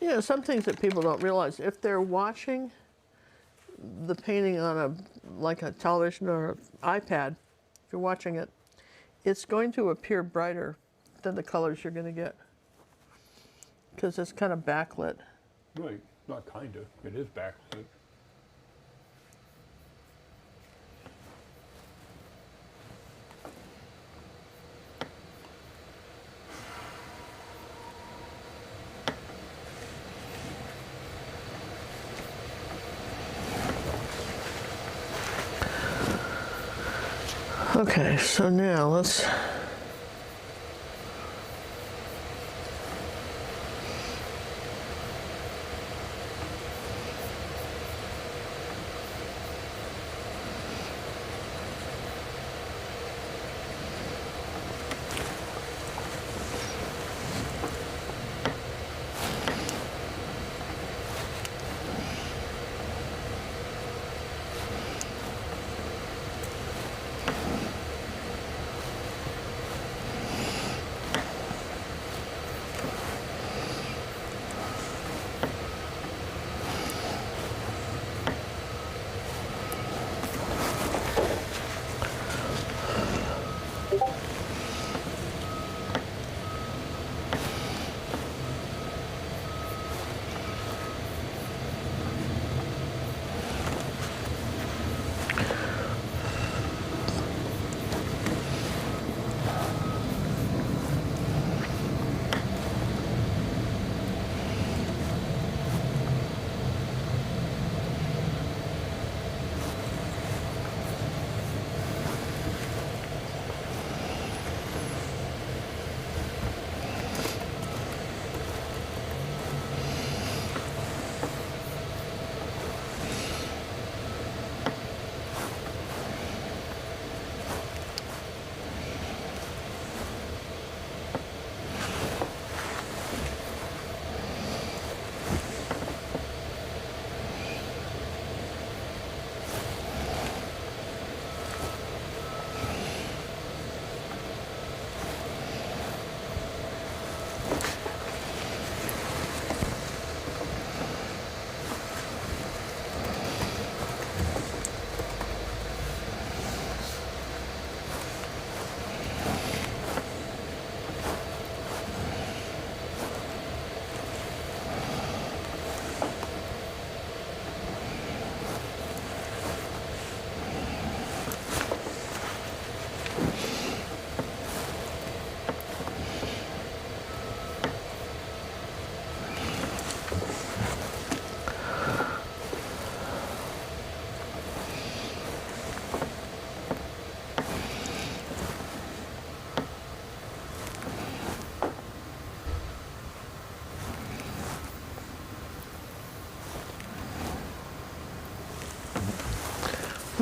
S2: You know, some things that people don't realize, if they're watching the painting on like a television or an iPad, if you're watching it, it's going to appear brighter than the colors you're going to get because it's kind of backlit.
S4: Right. Not kind of. It is backlit.
S2: Okay, so now let's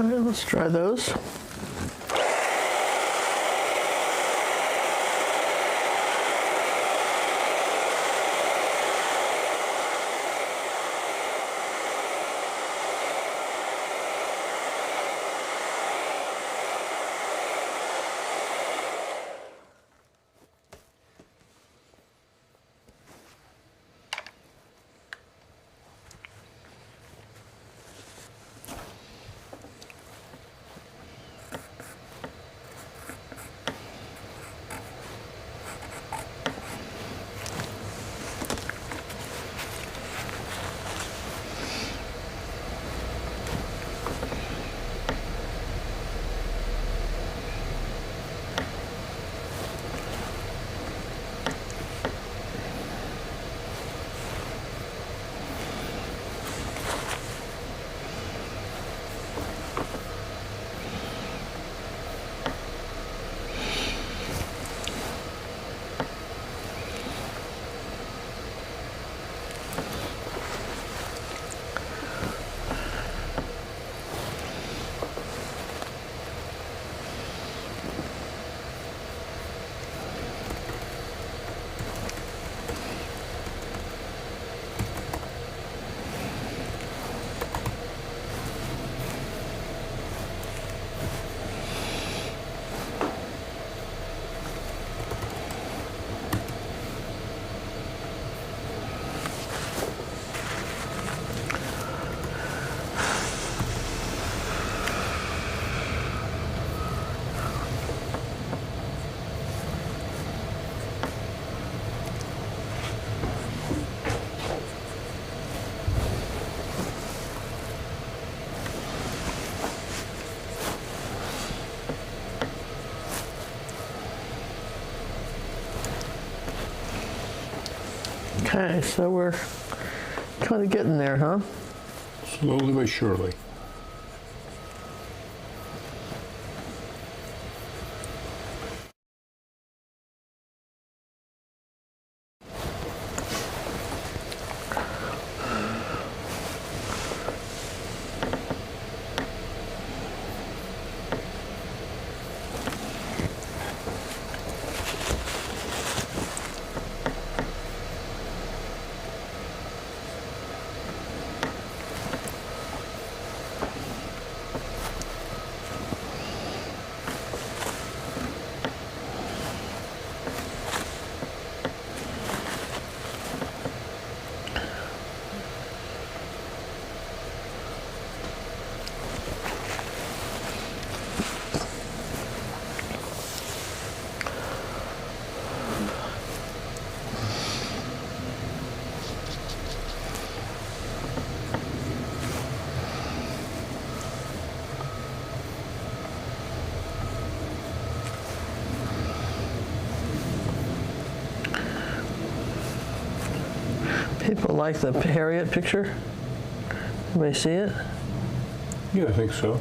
S2: All right, let's try those. Okay, so we're kind of getting there, huh?
S4: Slowly but surely.
S2: People like the Harriet picture. Everybody see it?
S4: Yeah, I think so.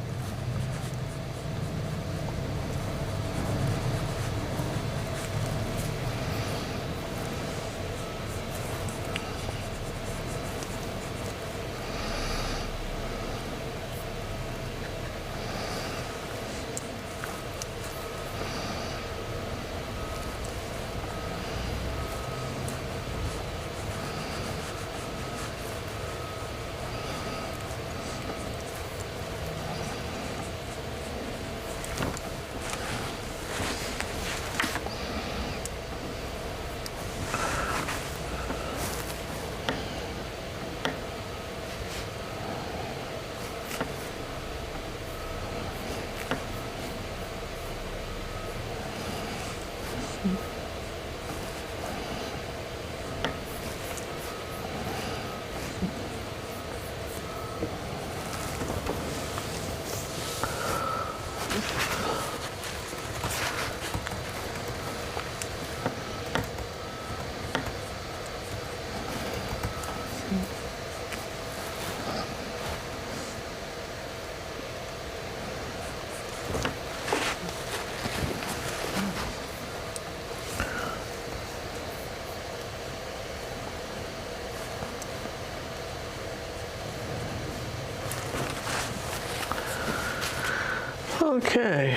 S2: Okay.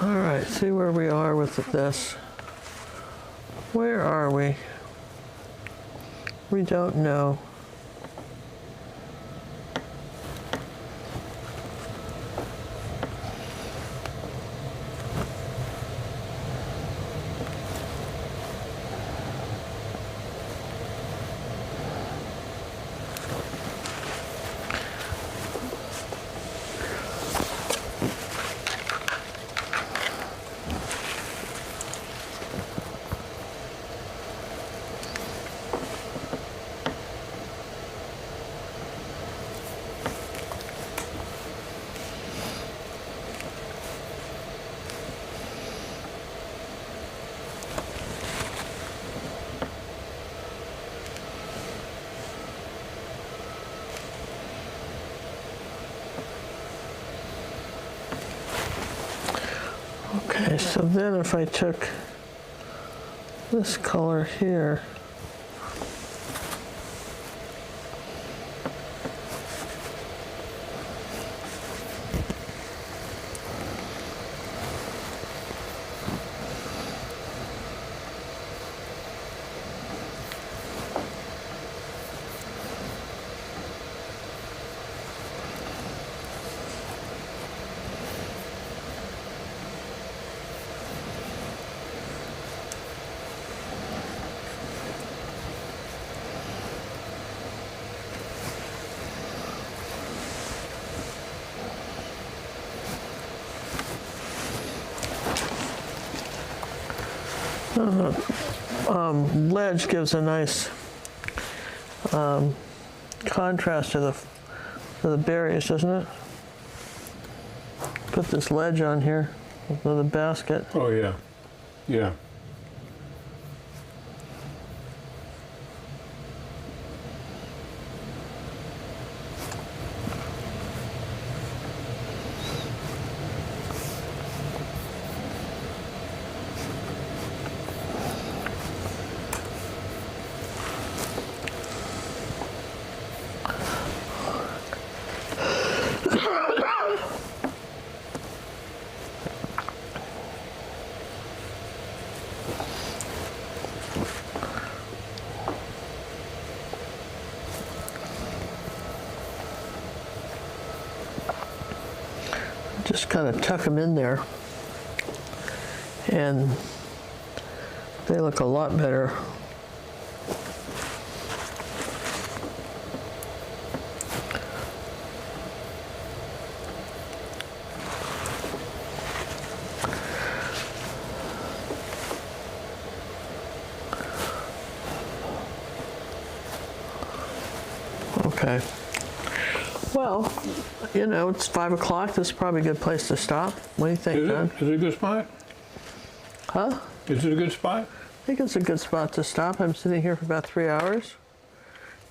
S2: All right, see where we are with this. Where are we? We don't know. Okay, so then if I took this color here, ledge gives a nice contrast to the berries, doesn't it? Put this ledge on here with the basket.
S4: Oh, yeah. Yeah. Just kind of tuck them in there, and they look a lot better. Okay. Well, you know, it's 5 o'clock. This is probably a good place to stop. What do you think, John? Is it a good spot?
S2: Huh?
S4: Is it a good spot?
S2: I think it's a good spot to stop. I'm sitting here for about 3 hours.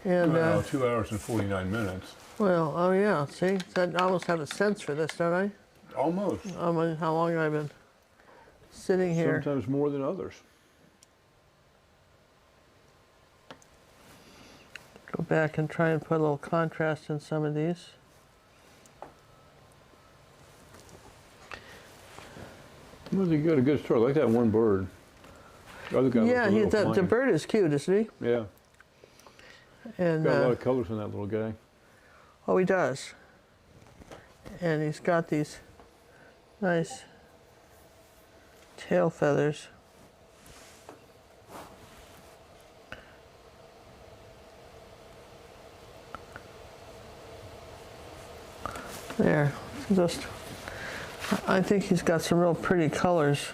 S2: And,
S4: Well, 2 hours and 49 minutes.
S2: well, oh yeah, see? I almost have a sense for this, don't I?
S4: Almost.
S2: I mean, how long I've been sitting here.
S4: Sometimes more than others.
S2: Go back and try and put a little contrast in some of these.
S4: Well, you got a good start. I like that one bird. The other guy
S2: Yeah,
S4: was a little
S2: the
S4: plain.
S2: bird is cute, isn't he?
S4: Yeah,
S2: And
S4: got a lot of colors in that little guy.
S2: oh, he does. And he's got these nice tail feathers. There, just, I think he's got some real pretty colors.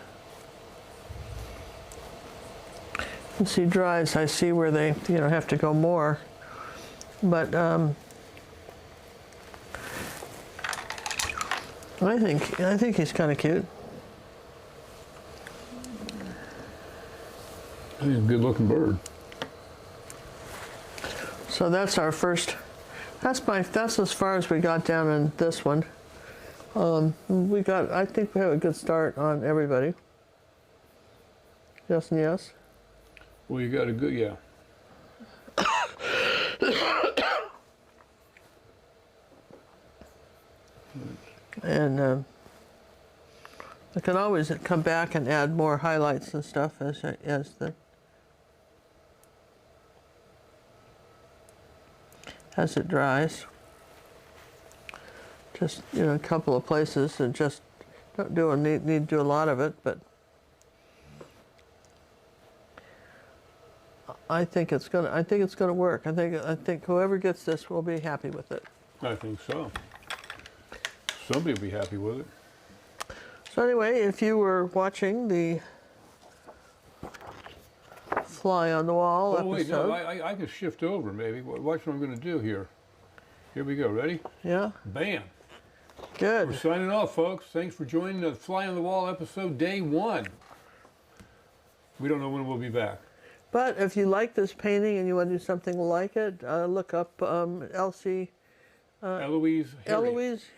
S2: As he dries, I see where they, you know, have to go more. But I think he's kind of cute.
S4: I think it's a good looking bird.
S2: So that's our first. That's as far as we got down in this one. I think we have a good start on everybody. Yes and yes.
S4: Well, you got a good, yeah.
S2: And I can always come back and add more highlights and stuff as it dries. Just, you know, a couple of places, and just don't need to do a lot of it, but I think it's gonna work. I think whoever gets this will be happy with it.
S4: I think so. Somebody will be happy with it.
S2: So anyway, if you were watching the Fly on the Wall
S4: Oh wait,
S2: episode,
S4: no, I can shift over maybe. Watch what I'm going to do here. Here we go. Ready?
S2: yeah,
S4: Bam.
S2: good.
S4: We're signing off, folks. Thanks for joining the Fly on the Wall episode, day 1. We don't know when we'll be back.
S2: But if you like this painting and you want to do something like it, look up Eloise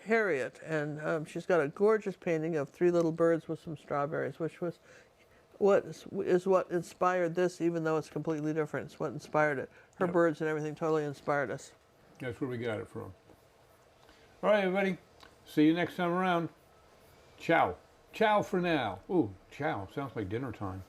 S2: Harriet, and she's got a gorgeous painting of 3 little birds with some strawberries, which was what inspired this, even though it's completely different. It's what inspired it. Her
S4: Yep.
S2: birds and everything totally inspired us.
S4: That's where we got it from. All right, everybody. See you next time around. Ciao. Ciao for now. Ooh, ciao. Sounds like dinner time.